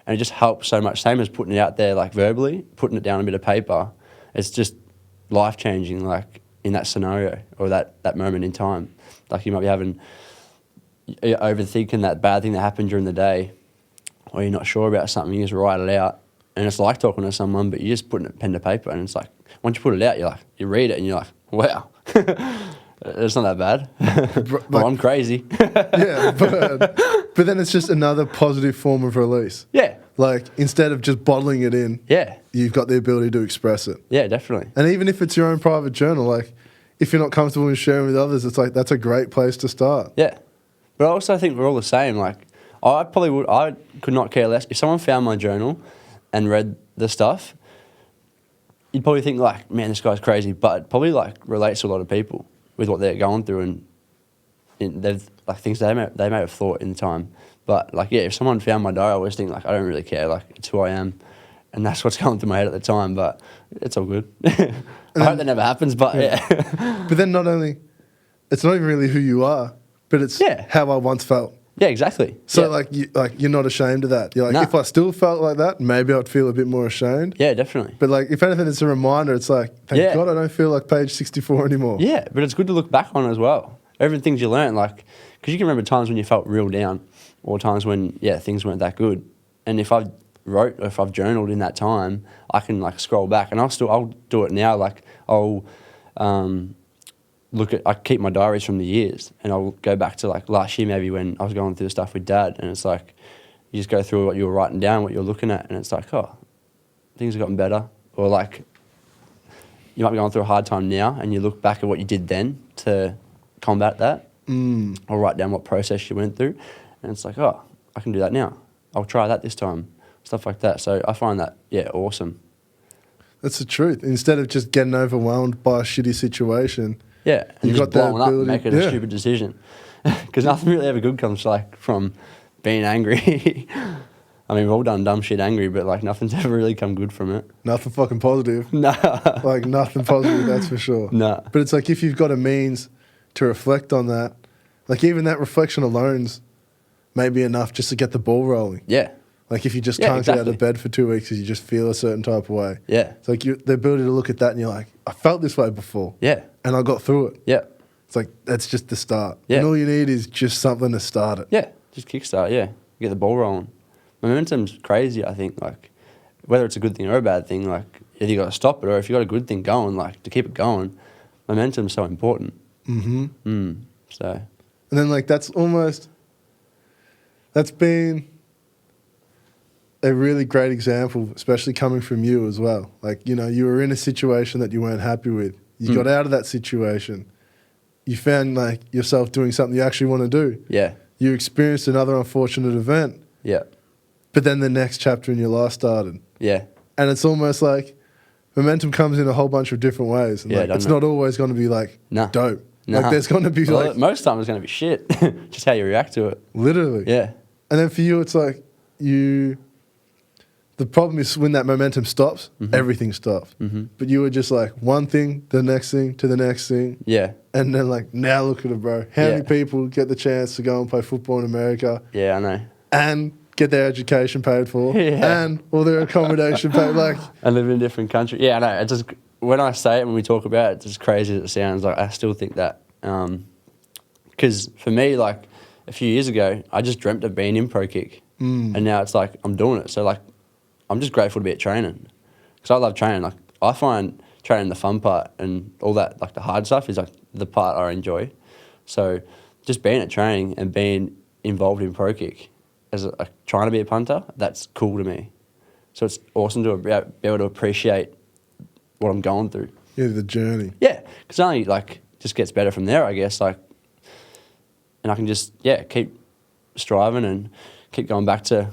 and it just helps so much. Same as putting it out there like verbally, putting it down on a bit of paper. It's just life changing, like in that scenario or that moment in time. Like you might be you're overthinking that bad thing that happened during the day, or you're not sure about something. You just write it out, and it's like talking to someone, but you just put pen to paper, and it's like once you put it out, you read it, and you're like, wow. It's not that bad. Well, I'm crazy. Yeah, but then it's just another positive form of release. Yeah. Like, instead of just bottling it in, you've got the ability to express it. Yeah, definitely. And even if it's your own private journal, like, if you're not comfortable in sharing with others, it's like, that's a great place to start. Yeah. But I also think we're all the same. Like, I could not care less. If someone found my journal and read the stuff, you'd probably think, like, man, this guy's crazy. But it probably, like, relates to a lot of people with what they're going through, and they've like things they may have thought in the time. But like if someone found my diary, I always think like I don't really care, like it's who I am, and that's what's going through my head at the time. But it's all good. I hope that never happens. But But then it's not even really who you are, but it's how I once felt. Yeah, exactly. So you're not ashamed of that. You're like, if I still felt like that, maybe I'd feel a bit more ashamed. Yeah, definitely. But like, if anything, it's a reminder. It's like, thank God I don't feel like page 64 anymore. Yeah, but it's good to look back on as well. Everything you learn, like, because you can remember times when you felt real down, or times when things weren't that good. And if I wrote or if I've journaled in that time, I can like scroll back, and I'll do it now. Like I'll I keep my diaries from the years, and I'll go back to like last year maybe when I was going through the stuff with Dad, and it's like you just go through what you were writing down, what you're looking at, and it's like, oh, things have gotten better. Or like you might be going through a hard time now, and you look back at what you did then to combat that, or write down what process you went through, and it's like, oh, I can do that now. I'll try that this time, stuff like that. So I find that awesome. That's the truth. Instead of just getting overwhelmed by a shitty situation. Yeah, and just blowing up and making a stupid decision. Because nothing really ever good comes like from being angry. I mean, we've all done dumb shit angry, but like nothing's ever really come good from it. Nothing fucking positive. No. Like nothing positive, that's for sure. No. But it's like if you've got a means to reflect on that, like even that reflection alone's maybe enough just to get the ball rolling. Yeah. Like if you just can't get out of bed for 2 weeks because you just feel a certain type of way. Yeah. It's like the ability to look at that and you're like, I felt this way before. Yeah. And I got through it. Yeah. It's like, that's just the start. Yeah. And all you need is just something to start it. Yeah. Just kickstart, Get the ball rolling. Momentum's crazy, I think. Like, whether it's a good thing or a bad thing, like either you got to stop it or if you got a good thing going, like to keep it going, momentum's so important. So, and then like that's been a really great example, especially coming from you as well. Like, you know, you were in a situation that you weren't happy with. You got out of that situation. You found like yourself doing something you actually want to do. Yeah. You experienced another unfortunate event. Yeah. But then the next chapter in your life started. Yeah. And it's almost like momentum comes in a whole bunch of different ways. And Yeah, like, it's not always going to be like dope. Nah. Like there's going to be like... Most time it's going to be shit. Just how you react to it. Literally. Yeah. And then for you, it's like the problem is when that momentum stops, everything stops. But you were just like one thing, the next thing, to the next thing. Yeah. And then like, now look at it, bro. How many people get the chance to go and play football in America? Yeah, I know. And get their education paid for. And all their accommodation paid. Like, and live in a different country. Yeah, I know. It just, when I say it, when we talk about it, it's as crazy as it sounds. Like, I still think that. Because for me, like, a few years ago, I just dreamt of being in ProKick. And now it's like, I'm doing it. So, like, I'm just grateful to be at training. Because I love training. Like, I find training the fun part and all that, like, the hard stuff is, like, the part I enjoy. So, just being at training and being involved in ProKick, as trying to be a punter, that's cool to me. So it's awesome to be able to appreciate what I'm going through. Yeah, the journey. Yeah, because it only like just gets better from there, I guess. Like, and I can just keep striving and keep going back to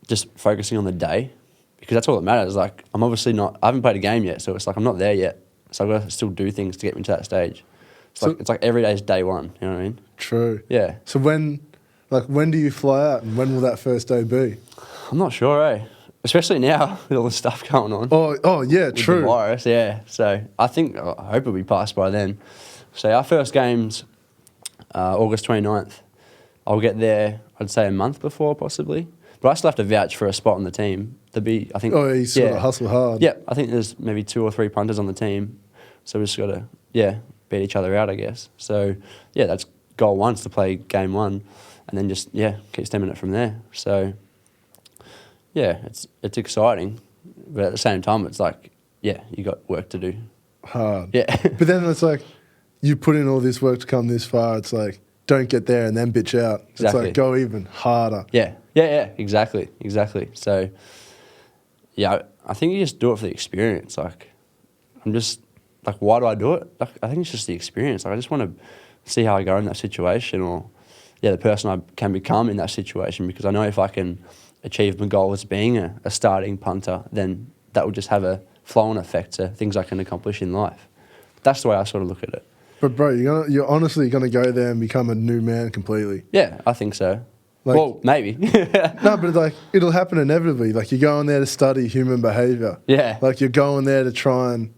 just focusing on the day, because that's all that matters. Like, I'm obviously not. I haven't played a game yet, so it's like I'm not there yet. So I've got to still do things to get me to that stage. It's like every day is day one. You know what I mean? True. Yeah. So when do you fly out, and when will that first day be? I'm not sure, especially now with all the stuff going on. Oh yeah, with true. The virus, yeah. So I hope it'll be passed by then. So our first game's August 29th. I'll get there, I'd say a month before possibly. But I still have to vouch for a spot on the team. I think. Oh, you sort of hustle hard. Yeah, I think there's maybe 2 or 3 punters on the team. So we just got to, beat each other out, I guess. So, that's goal 1 is to play game 1. And then just, keep stemming it from there. So, it's exciting. But at the same time, it's like, you got work to do. Hard. Yeah. But then it's like, you put in all this work to come this far. It's like, don't get there and then bitch out. Exactly. It's like, go even harder. Yeah, exactly. So, I think you just do it for the experience. Like, I'm just, like, why do I do it? Like, I think it's just the experience. Like, I just want to see how I go in that situation, or the person I can become in that situation, because I know if I can achieve my goal as being a starting punter, then that will just have a flow-on effect to things I can accomplish in life. That's the way I sort of look at it. But bro, you're honestly going to go there and become a new man completely. Yeah, I think so. Like, well, maybe. No, but like it'll happen inevitably. Like, you're going there to study human behaviour. Yeah. Like, you're going there to try and,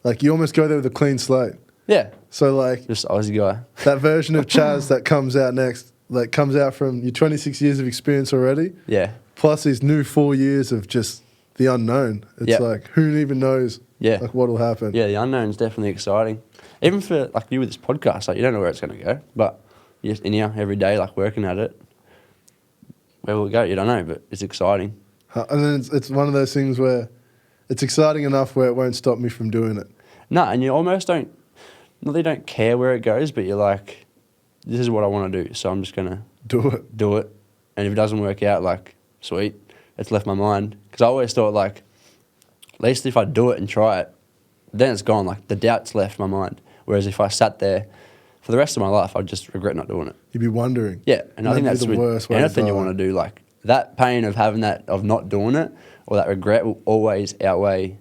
like, you almost go there with a clean slate. Yeah. So like, just Aussie guy. That version of Chaz that comes out next, like, comes out from your 26 years of experience already. Yeah. Plus these new 4 years of just the unknown. It's like, who even knows? Like, what'll happen? Yeah, the unknown's definitely exciting. Even for like you with this podcast, like, you don't know where it's going to go, but you're just in here every day, like, working at it. Where will it go? You don't know, but it's exciting. And then it's one of those things where it's exciting enough where it won't stop me from doing it. No, and you almost don't, not that you don't care where it goes, but you're like, this is what I want to do, so I'm just going to do it. And if it doesn't work out, like, sweet, it's left my mind. Because I always thought, like, at least if I do it and try it, then it's gone. Like, the doubt's left my mind. Whereas if I sat there for the rest of my life, I'd just regret not doing it. You'd be wondering. Yeah, and I think that's the worst with anything you want to do. Like, that pain of having that, of not doing it, or that regret will always outweigh,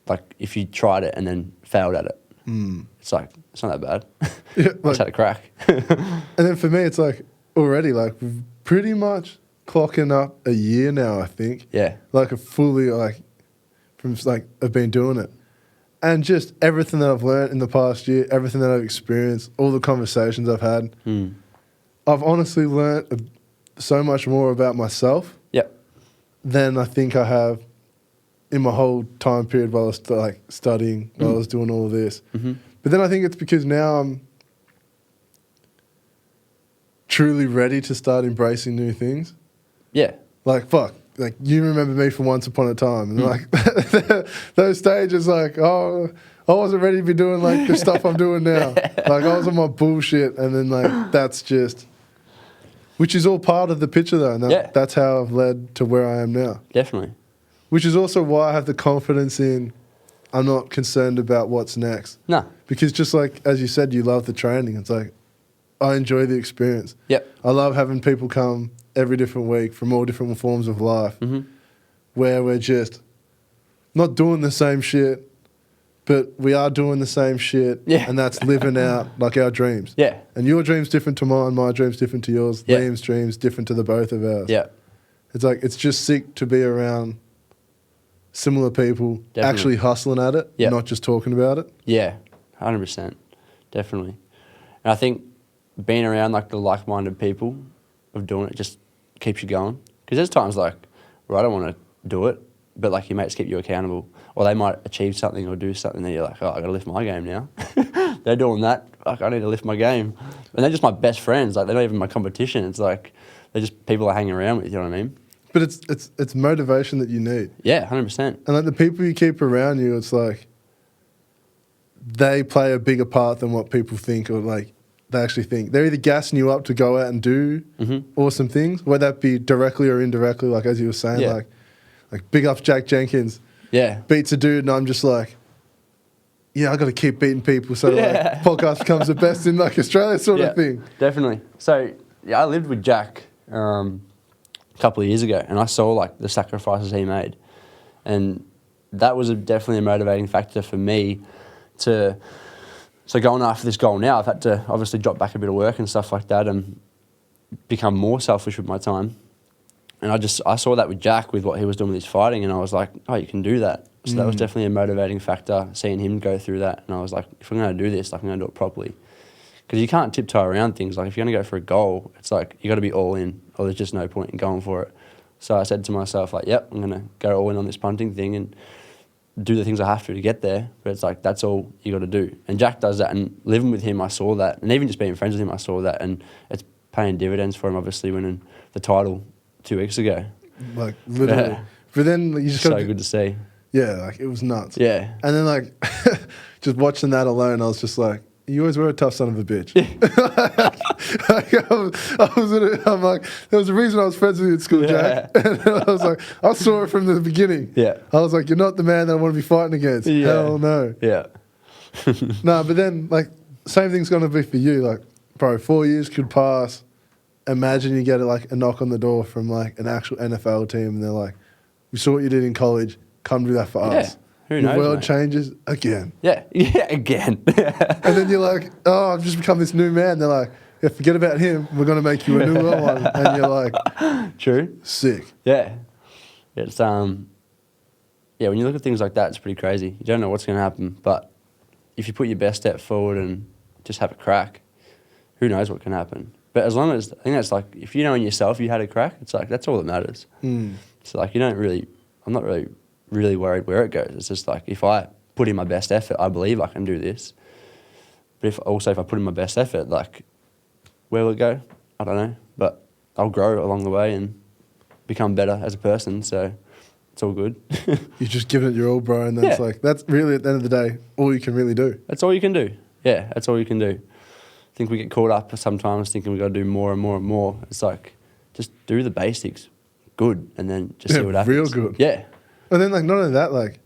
like, if you tried it and then failed at it. It's like, it's not that bad. Yeah, I just had a crack. And then for me, it's like, already, like, we've pretty much clocking up a year now, I think. Yeah. Like, a fully, like, from, like, I've been doing it. And just everything that I've learned in the past year, everything that I've experienced, all the conversations I've had, I've honestly learned so much more about myself than I think I have in my whole time period while I was like studying, while I was doing all of this. But then I think it's because now I'm truly ready to start embracing new things. Yeah. Like, fuck, like you remember me from once upon a time, and like those stages, like I wasn't ready to be doing like the stuff I'm doing now. Like I was on my bullshit, and then like that's just, which is all part of the picture though, and that's how I've led to where I am now. Definitely. Which is also why I have the confidence in, I'm not concerned about what's next. No. Because just like, as you said, you love the training. It's like, I enjoy the experience. Yep. I love having people come every different week from all different forms of life where we're just not doing the same shit, but we are doing the same shit. Yeah. And that's living out like our dreams. Yeah. And your dream's different to mine, my dream's different to yours, Yeah. Liam's dream's different to the both of ours. Yeah. It's like, it's just sick to be around similar people Definitely. actually hustling at it, not just talking about it. Yeah, 100%. Definitely. And I think being around like the like-minded people of doing it just keeps you going. Because there's times like where I don't want to do it, but like your mates keep you accountable. Or they might achieve something or do something that you're like, oh, I got to lift my game now. They're doing that. Like, I need to lift my game. And they're just my best friends. Like, they're not even my competition. It's like they're just people I hang around with, you know what I mean? But it's motivation that you need. Yeah, 100%. And like the people you keep around you, it's like they play a bigger part than what people think or like they actually think. They're either gassing you up to go out and do awesome things, whether that be directly or indirectly, like as you were saying, like big up Jack Jenkins. Yeah. Beats a dude and I'm just like, yeah, I got to keep beating people so like podcast becomes the best in like Australia sort of thing. Definitely. So yeah, I lived with Jack a couple of years ago and I saw like the sacrifices he made. And that was definitely a motivating factor for me to, so going after this goal now, I've had to obviously drop back a bit of work and stuff like that and become more selfish with my time. And I saw that with Jack, with what he was doing with his fighting, and I was like, oh, you can do that. So that was definitely a motivating factor, seeing him go through that. And I was like, if I'm going to do this, like, I'm going to do it properly. Because you can't tiptoe around things. Like, if you're going to go for a goal, it's like, you got to be all in, or there's just no point in going for it. So I said to myself, like, yep, I'm going to go all in on this punting thing and do the things I have to get there. But it's like, that's all you got to do. And Jack does that, and living with him, I saw that. And even just being friends with him, I saw that. And it's paying dividends for him, obviously, winning the title 2 weeks ago. Like, literally. But then you just got so good to see. Yeah, like, it was nuts. Yeah. And then, like, just watching that alone, I was just like, you always were a tough son of a bitch. I'm like, there was a reason I was friends with you at school, Jack. And I was like, I saw it from the beginning. Yeah. I was like, you're not the man that I want to be fighting against. Yeah. Hell no. Yeah. No, but then, like, same thing's going to be for you. Like, bro, 4 years could pass. Imagine you get like a knock on the door from like an actual NFL team and they're like, we saw what you did in college, come do that for us. Who knows, the world mate? changes again. Yeah, again. And then you're like, oh, I've just become this new man. They're like, yeah, forget about him. We're going to make you a new one. And you're like, true. Sick. Yeah. It's, when you look at things like that, it's pretty crazy. You don't know what's going to happen. But if you put your best step forward and just have a crack, who knows what can happen. But as long as, I think that's like, if you know in yourself you had a crack, it's like, that's all that matters. So like, I'm not really worried where it goes. It's just like, if I put in my best effort, I believe I can do this. But if I put in my best effort, like, where will it go? I don't know. But I'll grow along the way and become better as a person. So it's all good. You're just giving it your all, bro. And that's like, that's really, at the end of the day, all you can really do. That's all you can do. Yeah, that's all you can do. I think we get caught up sometimes thinking we've got to do more and more and more. It's like, just do the basics good and then just see what happens. Real good. Yeah. And then, like, not only that, like,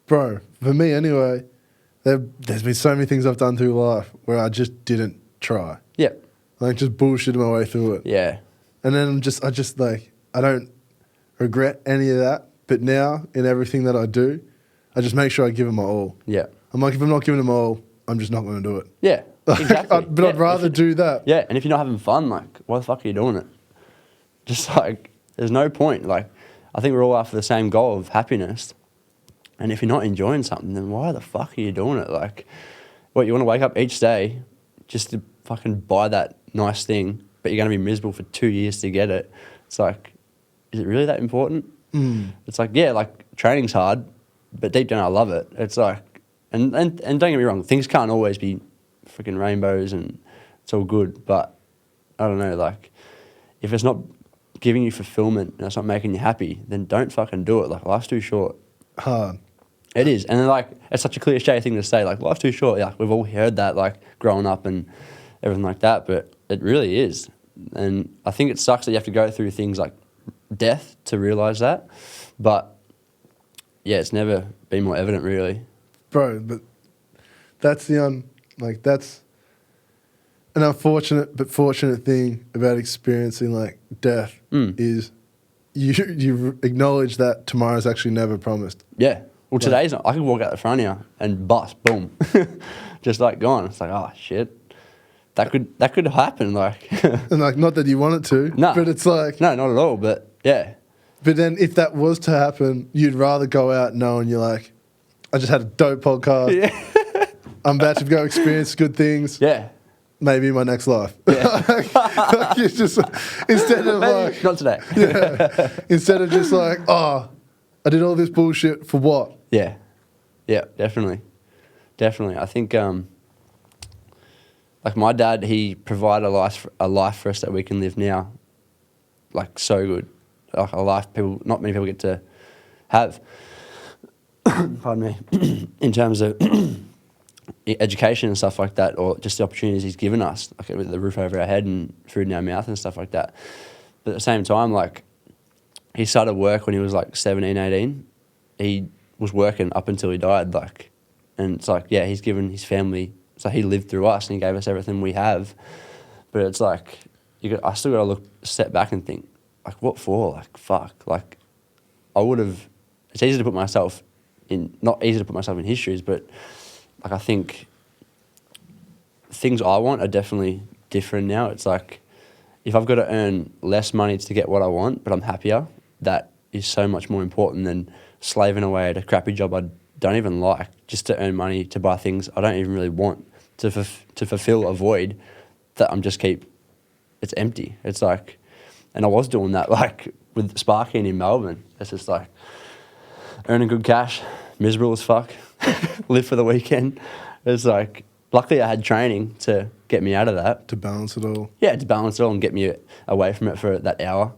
bro, for me anyway, there's been so many things I've done through life where I just didn't try. Yeah. Like, just bullshitted my way through it. Yeah. And then I just like, I don't regret any of that. But now, in everything that I do, I just make sure I give it my all. Yeah. I'm like, if I'm not giving it my all, I'm just not going to do it. Yeah. Exactly. But I'd rather do that. Yeah, and if you're not having fun, like, why the fuck are you doing it? Just like, there's no point. Like, I think we're all after the same goal of happiness. And if you're not enjoying something, then why the fuck are you doing it? Like, what, you want to wake up each day just to fucking buy that nice thing, but you're going to be miserable for 2 years to get it. It's like, is it really that important? It's like, yeah, like, training's hard, but deep down I love it. It's like, and don't get me wrong, things can't always be freaking rainbows and it's all good, but I don't know, like, if it's not giving you fulfillment and it's not making you happy, then don't fucking do it. Like, life's too short. Hard. It is. And then, like, it's such a cliche thing to say, like, life's too short. Yeah, we've all heard that, like, growing up and everything like that, but it really is. And I think it sucks that you have to go through things like death to realise that. But, yeah, it's never been more evident, really. Bro, but that's that's an unfortunate but fortunate thing about experiencing, like, death is you acknowledge that tomorrow's actually never promised. Yeah. Well, today's not. I could walk out the front here and bust, boom, just like gone. It's like, oh shit, that could happen. Like, And, like, not that you want it to, no, but it's like, no, not at all. But yeah, but then if that was to happen, you'd rather go out knowing you're like, I just had a dope podcast. yeah, I'm about to go experience good things. yeah. Maybe in my next life. Yeah. Like, it's just instead of Maybe like not today. yeah, instead of just like, oh, I did all this bullshit for what? Yeah, yeah, definitely. I think, like my dad, he provided a life for us that we can live now, like so good, like a life not many people get to have. Pardon me. In terms of education and stuff like that, or just the opportunities he's given us, like with the roof over our head and food in our mouth and stuff like that. But at the same time, like, he started work when he was like 17, 18. He was working up until he died, like, and it's like, yeah, he's given his family, so he lived through us and he gave us everything we have. But it's like, I still got to step back and think, like, what for? Like, fuck. Like, it's easy to put myself in, not easy to put myself in his shoes, but like, I think things I want are definitely different now. It's like, if I've got to earn less money to get what I want, but I'm happier, that is so much more important than slaving away at a crappy job I don't even like just to earn money to buy things I don't even really want, to fulfill a void that it's empty. It's like, and I was doing that, like, with Sparking in Melbourne. It's just like earning good cash, miserable as fuck, live for the weekend. It's like, luckily I had training to get me out of that. To balance it all. Yeah, to balance it all and get me away from it for that hour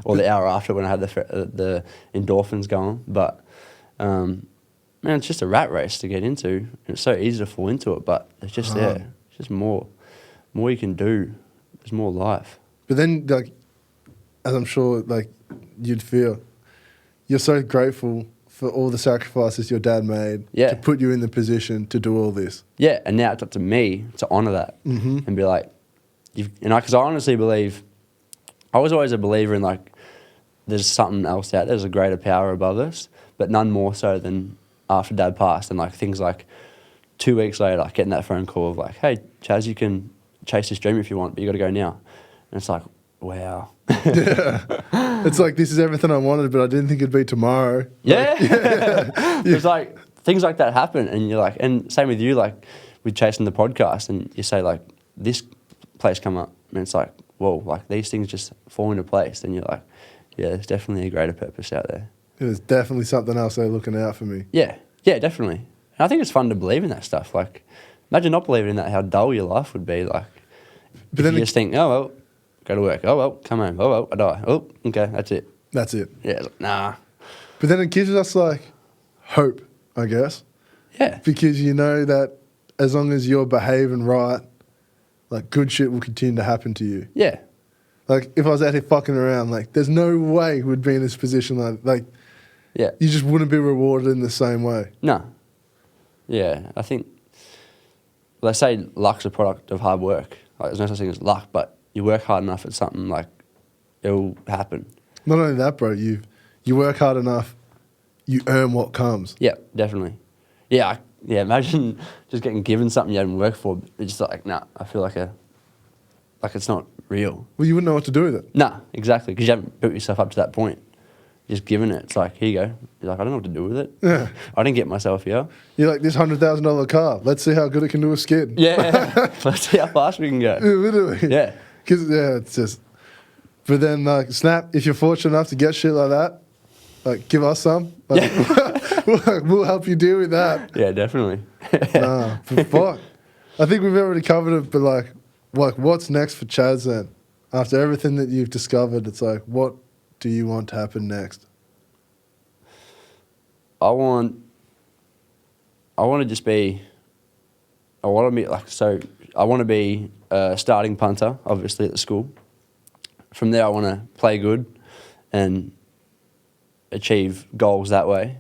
or the hour after when I had the endorphins going. But, man, it's just a rat race to get into. And it's so easy to fall into it, but it's just there. It's just more you can do. There's more life. But then, like, as I'm sure, like, you'd feel, you're so grateful for all the sacrifices your dad made to put you in the position to do all this. Yeah, and now it's up to me to honour that and be like, because I honestly believe, I was always a believer in, like, there's something else out there, there's a greater power above us, but none more so than after Dad passed. And, like, things like 2 weeks later, like, getting that phone call of like, hey, Chaz, you can chase this dream if you want, but you got to go now. And it's like, wow. Yeah. It's like, this is everything I wanted, but I didn't think it'd be tomorrow. Yeah. Like, yeah. It's like, things like that happen, and you're like, and same with you, like, with chasing the podcast, and you say, like, this place come up, and it's like, whoa, like, these things just fall into place, and you're like, yeah, there's definitely a greater purpose out there. There's definitely something else there looking out for me. Yeah, definitely. And I think it's fun to believe in that stuff. Like, imagine not believing in that, how dull your life would be. Like, but then you just think, oh, well, go to work. Oh, well, come home. Oh, well, I die. Oh, okay, that's it. That's it. Yeah, it's like, nah. But then it gives us, like, hope, I guess. Yeah. Because you know that as long as you're behaving right, like, good shit will continue to happen to you. Yeah. Like, if I was out here fucking around, like, there's no way we'd be in this position. Like, yeah, you just wouldn't be rewarded in the same way. No. Yeah, I think, well, they say luck's a product of hard work. Like, there's no such thing as luck, but you work hard enough at something, like, it'll happen. Not only that, bro, you work hard enough, you earn what comes. Yeah, definitely. Yeah, imagine just getting given something you hadn't worked for. It's just like, nah, I feel like it's not real. Well, you wouldn't know what to do with it. Nah, exactly, because you haven't built yourself up to that point. Just given it, it's like, here you go. You're like, I don't know what to do with it. Yeah. I didn't get myself here. You're like, this $100,000 car, let's see how good it can do a skid. Yeah, let's see how fast we can go. Yeah, literally. Yeah. Because, yeah, it's just... But then, like, snap, if you're fortunate enough to get shit like that, like, give us some. Like, we'll help you deal with that. Yeah, definitely. But fuck. I think we've already covered it, but, like, what's next for Chaz then? After everything that you've discovered, it's like, what do you want to happen next? I want to just be. I want to be like so. I want to be a starting punter, obviously at the school. From there, I want to play good and achieve goals that way.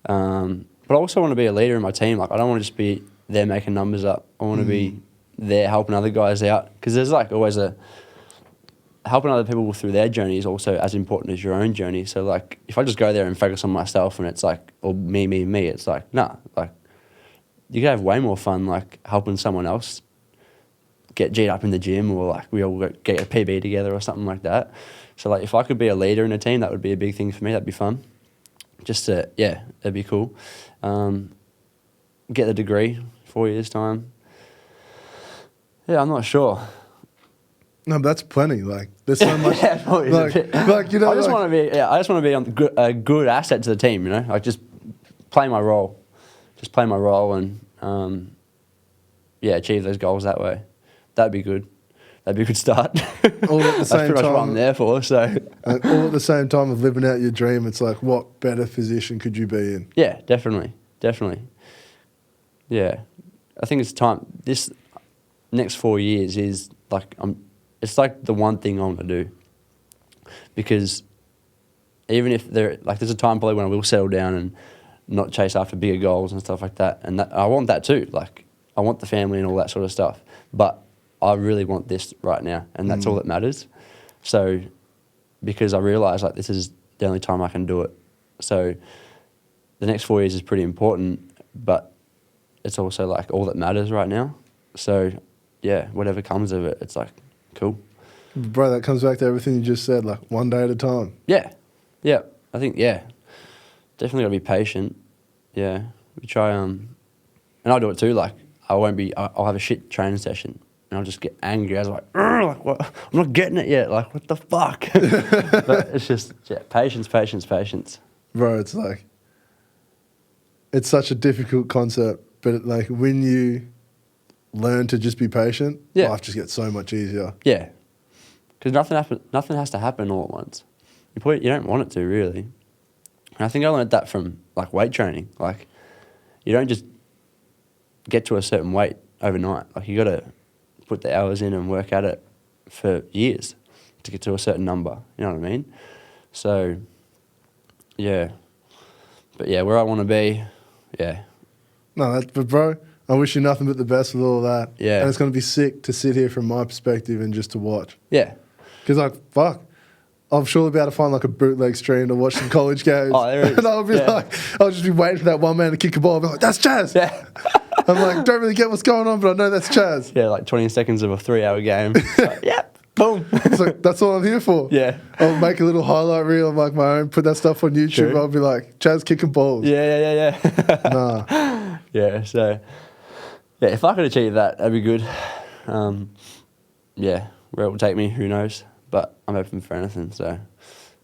But I also want to be a leader in my team. Like I don't want to just be there making numbers up. I want to be there helping other guys out, because there's like always helping other people through their journey is also as important as your own journey. So like if I just go there and focus on myself and it's like, or me, it's like, nah, like you can have way more fun like helping someone else get G'd up in the gym, or like we all get a PB together or something like that. So like if I could be a leader in a team, that would be a big thing for me. That'd be fun. Just to, yeah, that'd be cool. Get the degree, 4 years time. Yeah, I'm not sure. No, but that's plenty. Like, there's so much. Yeah, probably like you know, I just want to be. Yeah, I just want to be a good asset to the team. You know, like just play my role, and yeah, achieve those goals that way. That'd be good. That'd be a good start. All at the That's same pretty much time, what I'm there for. So. All at the same time of living out your dream, it's like, what better position could you be in? Yeah, definitely. Yeah, I think it's time. This next 4 years is like it's like the one thing I want to do, because even if there's a time probably when I will settle down and not chase after bigger goals and stuff like that, and I want that too. Like I want the family and all that sort of stuff, but I really want this right now, and that's all that matters. So, because I realise like this is the only time I can do it. So, the next 4 years is pretty important, but it's also like all that matters right now. So, yeah, whatever comes of it, it's like cool. Bro, that comes back to everything you just said, like one day at a time. Yeah. I think definitely gotta be patient. Yeah, we try and I'll do it too. Like I'll have a shit training session. And I'll just get angry. I was like what? I'm not getting it yet. Like, what the fuck? But it's just, patience. Bro, it's like, it's such a difficult concept, but like when you learn to just be patient, life just gets so much easier. Yeah. Because nothing has to happen all at once. You don't want it to, really. And I think I learned that from like weight training. Like, you don't just get to a certain weight overnight. Like, you got to put the hours in and work at it for years to get to a certain number. You know what I mean? So, yeah. But yeah, where I want to be, yeah. No, but bro, I wish you nothing but the best with all that. Yeah. And it's going to be sick to sit here from my perspective and just to watch. Yeah. Because like, fuck, I'll surely be able to find like a bootleg stream to watch some college games. Oh, there is. And I'll be like, I'll just be waiting for that one man to kick a ball. I'll be like, that's Chaz. Yeah. I'm like, don't really get what's going on, but I know that's Chaz. Yeah, like 20 seconds of a 3-hour game. Like, yep, boom. So that's all I'm here for. Yeah. I'll make a little highlight reel of like my own, put that stuff on YouTube. True. I'll be like, Chaz kicking balls. Yeah. Nah. Yeah, so, yeah, if I could achieve that, that'd be good. Yeah, where it will take me, who knows? But I'm open for anything, so.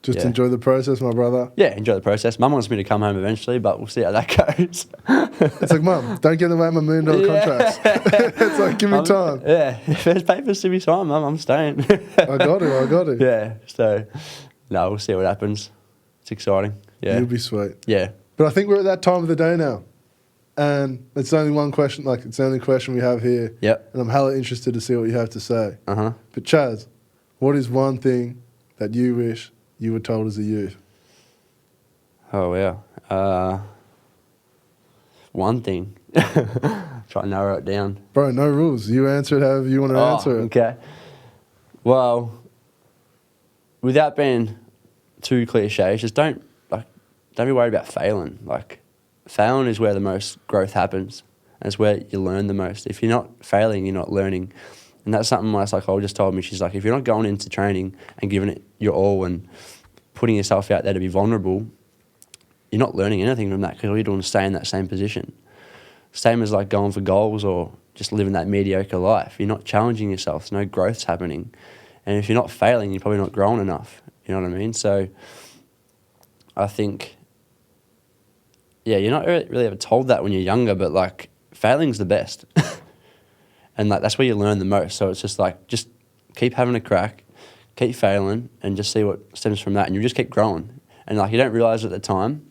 Just enjoy the process, my brother. Yeah, enjoy the process. Mum wants me to come home eventually, but we'll see how that goes. It's like, Mum, don't get in the way of my $1 million contracts. It's like, give me time. Yeah, if there's papers to be signed, Mum, I'm staying. I got to. Yeah, so, no, we'll see what happens. It's exciting. Yeah. You'll be sweet. Yeah. But I think we're at that time of the day now. And it's only one question, like, it's the only question we have here. Yep. And I'm hella interested to see what you have to say. Uh-huh. But Chaz, what is one thing that you wish you were told as a youth? Oh, yeah. One thing. Try and narrow it down. Bro, no rules. You answer it however you want to answer it. Okay. Well, without being too cliche, just don't be worried about failing. Like, failing is where the most growth happens, and it's where you learn the most. If you're not failing, you're not learning. And that's something my psychologist told me. She's like, if you're not going into training and giving it your all and putting yourself out there to be vulnerable, you're not learning anything from that, because all you're doing is stay in that same position. Same as like going for goals or just living that mediocre life. You're not challenging yourself. There's no growth's happening. And if you're not failing, you're probably not growing enough. You know what I mean? So I think, yeah, you're not really ever told that when you're younger, but like failing's the best. And like that's where you learn the most. So it's just like, just keep having a crack, keep failing, and just see what stems from that, and you just keep growing. And like you don't realize at the time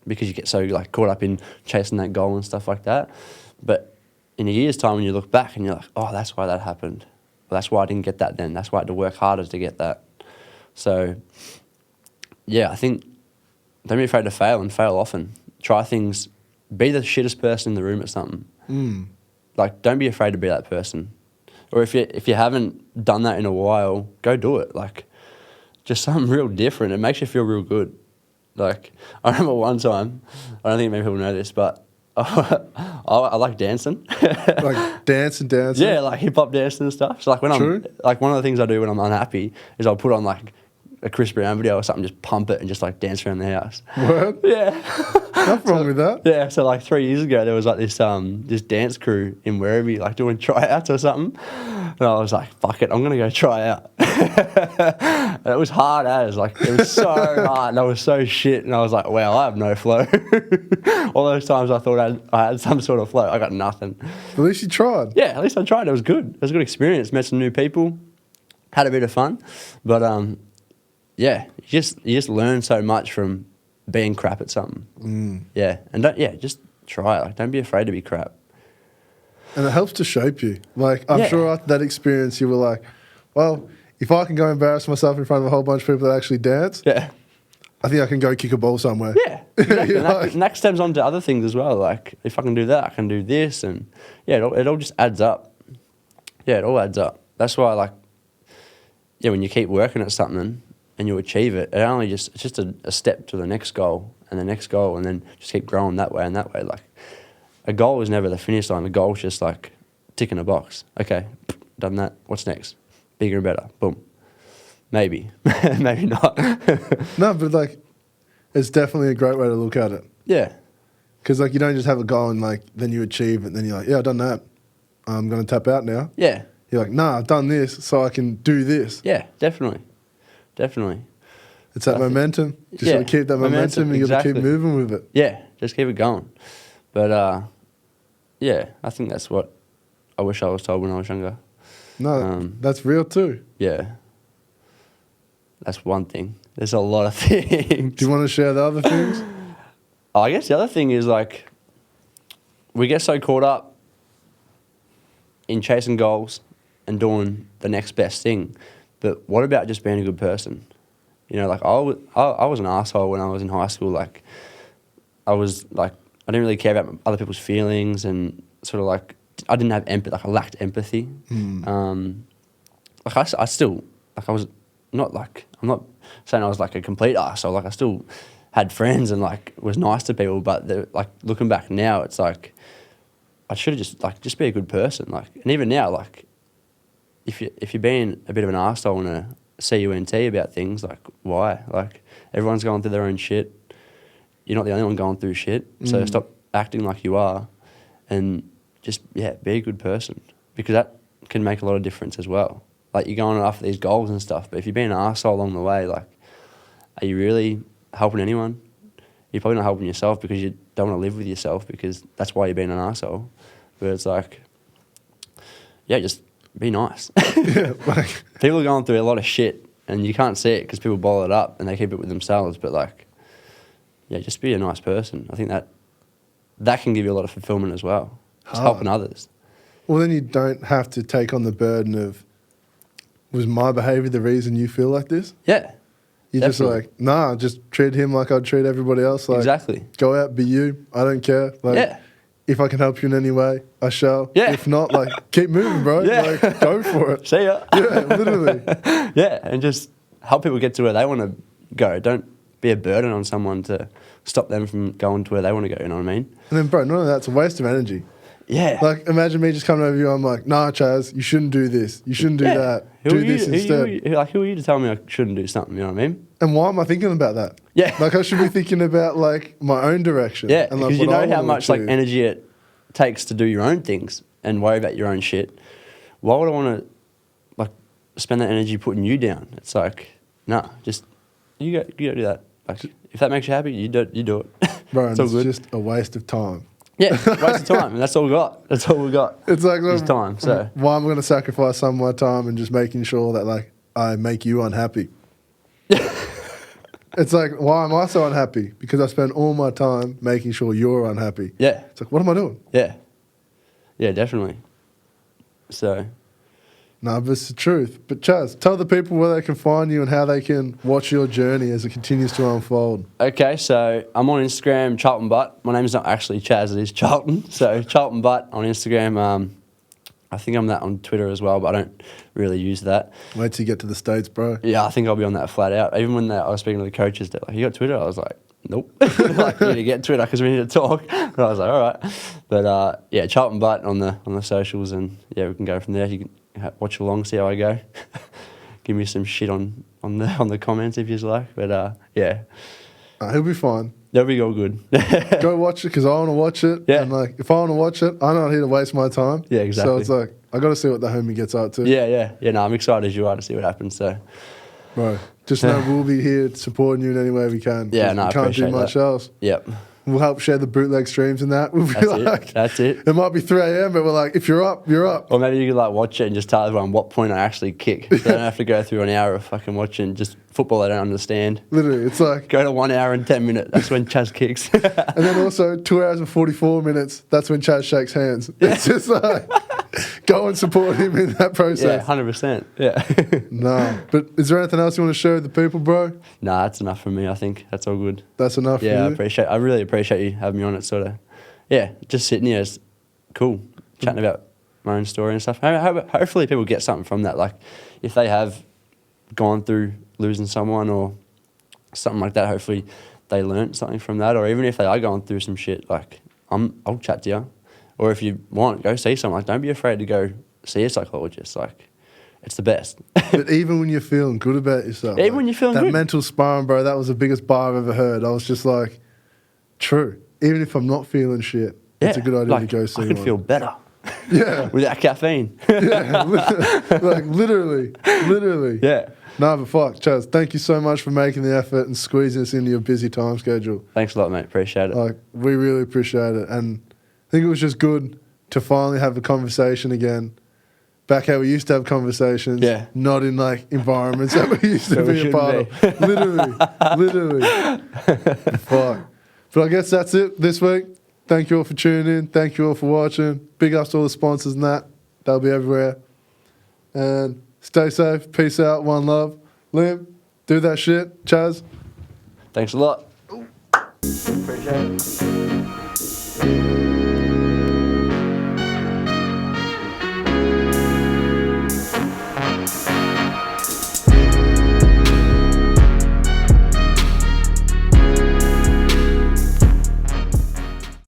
because you get so like caught up in chasing that goal and stuff like that. But in a year's time, when you look back and you're like, oh, that's why that happened. Well, that's why I didn't get that then. That's why I had to work harder to get that. So, yeah, I think don't be afraid to fail and fail often. Try things. Be the shittest person in the room at something. Like, don't be afraid to be that person. Or if you haven't done that in a while, go do it. Like, just something real different. It makes you feel real good. Like, I remember one time, I don't think many people know this, but I like dancing. Like dancing? Yeah, like hip-hop dancing and stuff. So like when like one of the things I do when I'm unhappy is I'll put on like a Chris Brown video or something, just pump it and just like dance around the house. What? Yeah. Nothing wrong with that. Yeah, so like 3 years ago there was like this dance crew in Werribee like doing tryouts or something. And I was like, fuck it, I'm gonna go try out. And it was hard as like it was so hard and I was so shit and I was like, wow, I have no flow. All those times I thought I had some sort of flow, I got nothing. At least you tried. Yeah, at least I tried. It was good. It was a good experience. Met some new people, had a bit of fun. But yeah, you just learn so much from being crap at something. Yeah, and just try it. Like, don't be afraid to be crap. And it helps to shape you. Like, I'm sure after that experience, you were like, well, if I can go embarrass myself in front of a whole bunch of people that actually dance, I think I can go kick a ball somewhere. Yeah, exactly. And that stems on to other things as well. Like, if I can do that, I can do this. And, yeah, it all just adds up. Yeah, it all adds up. That's why, like, yeah, when you keep working at something and you achieve it, it's just a step to the next goal and the next goal, and then just keep growing that way and that way. Like, a goal is never the finish line. A goal is just like ticking a box. Okay, done that. What's next? Bigger and better. Boom. Maybe. Maybe not. No, but like, it's definitely a great way to look at it. Yeah. Because like, you don't just have a goal and like, then you achieve it, and then you're like, yeah, I've done that. I'm going to tap out now. Yeah. You're like, nah, I've done this, so I can do this. Yeah, definitely. Definitely. It's that momentum. Just got to keep that momentum and you got to keep moving with it. Yeah, just keep it going. But yeah, I think that's what I wish I was told when I was younger. No, that's real too. Yeah. That's one thing. There's a lot of things. Do you want to share the other things? I guess the other thing is like, we get so caught up in chasing goals and doing the next best thing. But what about just being a good person? You know, like I was an asshole when I was in high school. Like, I didn't really care about other people's feelings, and sort of like I didn't have empathy. Like, I lacked empathy. Like I still, like, I was not like, I'm not saying I was like a complete arsehole. Like, I still had friends and like was nice to people, but like looking back now, it's like I should have just be a good person. Like, and even now, like, if you're being a bit of an arsehole and a CUNT about things, like, why? Like, everyone's going through their own shit. You're not the only one going through shit. So stop acting like you are, and just be a good person, because that can make a lot of difference as well. Like, you're going after these goals and stuff, but if you're being an arsehole along the way, like, are you really helping anyone? You're probably not helping yourself, because you don't want to live with yourself, because that's why you're being an arsehole. But it's like, yeah, just be nice. People are going through a lot of shit, and you can't see it because people bottle it up and they keep it with themselves. But like, yeah, just be a nice person. I think that can give you a lot of fulfillment as well. Just helping others. Well, then you don't have to take on the burden of, was my behaviour the reason you feel like this? Yeah. You're just like, nah, just treat him like I'd treat everybody else. Like, exactly. Go out, be you. I don't care. Like, if I can help you in any way, I shall. Yeah. If not, like, keep moving, bro. Yeah. Like, go for it. See ya. Yeah, literally. Yeah, and just help people get to where they want to go. Don't be a burden on someone to stop them from going to where they want to go, you know what I mean? And then, bro, none of that's a waste of energy. Yeah. Like, imagine me just coming over you, I'm like, nah, Chaz, you shouldn't do this. You shouldn't do that. Do this instead. Who are you to tell me I shouldn't do something, you know what I mean? And why am I thinking about that? Yeah. Like, I should be thinking about, like, my own direction. Yeah, and, like, because you what I know how wanna much, like, achieve. energy it takes to do your own things and worry about your own shit. Why would I want to, like, spend that energy putting you down? It's like, nah, just, you go do that. Like, if that makes you happy, you do it. Bro, it's all it's good. just a waste of time. Yeah, waste of time, and that's all we got. That's all we got. It's like, It's time, so. Why am I going to sacrifice some of my time and just making sure that, like, I make you unhappy. It's like, why am I so unhappy? Because I spend all my time making sure you're unhappy. Yeah. It's like, what am I doing? Yeah. Yeah, definitely. So, No, but it's the truth. But Chaz, tell the people where they can find you and how they can watch your journey as it continues to unfold. okay, so I'm on Instagram, Charlton Butt. My name's not actually Chaz, it is Charlton. So, Charlton Butt on Instagram. I think I'm that on Twitter as well, but I don't really use that. Wait till you get to the States, bro. Yeah, I think I'll be on that flat out. Even when I was speaking to the coaches, they're like, you got Twitter? I was like, nope. Like, you need to get Twitter because we need to talk. And I was like, all right. But yeah, Charlton Butt on the socials, and yeah, we can go from there. You can watch along, see how I go. Give me some shit on the comments if you like. But yeah, He'll be fine. that'll be all good. Go watch it because I want to watch it. Yeah. And like, if I want to watch it, I'm not here to waste my time. Yeah, exactly. So it's like, I got to see what the homie gets up to. Yeah. No, I'm excited as you are to see what happens. So Bro, just know we'll be here supporting you in any way we can. Yeah, no, I we can't do appreciate much that. else. yep, We'll help share the bootleg streams and that. We'll be that's like, it. That's it. it might be 3 a.m., but we're like, if you're up, you're up. Or maybe you could like watch it and just tell everyone what point I actually kick. So I don't have to go through an hour of fucking watching just football I don't understand. Literally, it's like, Go to 1 hour and 10 minutes. That's when Chaz kicks. and then also 2 hours and 44 minutes, that's when Chaz shakes hands. It's just like, go and support him in that yeah, process. 100%. Yeah. No, but is there anything else you want to share with the people, bro? Nah, that's enough for me. I think that's all good. That's enough Yeah, for you? I really appreciate you having me on. It's sort of, yeah, just sitting here is cool, chatting about my own story and stuff. Hopefully people get something from that. Like, if they have gone through losing someone or something like that, hopefully they learnt something from that. Or even if they are going through some shit, like, I'll chat to you. Or if you want, go see someone. Like, don't be afraid to go see a psychologist. Like, it's the best. But even when you're feeling good about yourself. Even when you're feeling that good. That mental sparring, bro, that was the biggest bar I've ever heard. I was just like, true. Even if I'm not feeling shit, it's a good idea like, to go see I could one. feel better. Yeah. Without caffeine. Yeah. Like, literally. Yeah. No, but fuck, Chaz, thank you so much for making the effort and squeezing us into your busy time schedule. Thanks a lot, mate. Appreciate it. Like, we really appreciate it. And I think it was just good to finally have a conversation again. Back how we used to have conversations. Yeah. Not in, like, environments that we used to That we be a part shouldn't of. Literally. Fuck. But I guess that's it this week. Thank you all for tuning in. Thank you all for watching. Big ups to all the sponsors and that. They'll be everywhere. And stay safe. Peace out. One love. Liam, do that shit. Chaz. Thanks a lot. Appreciate it.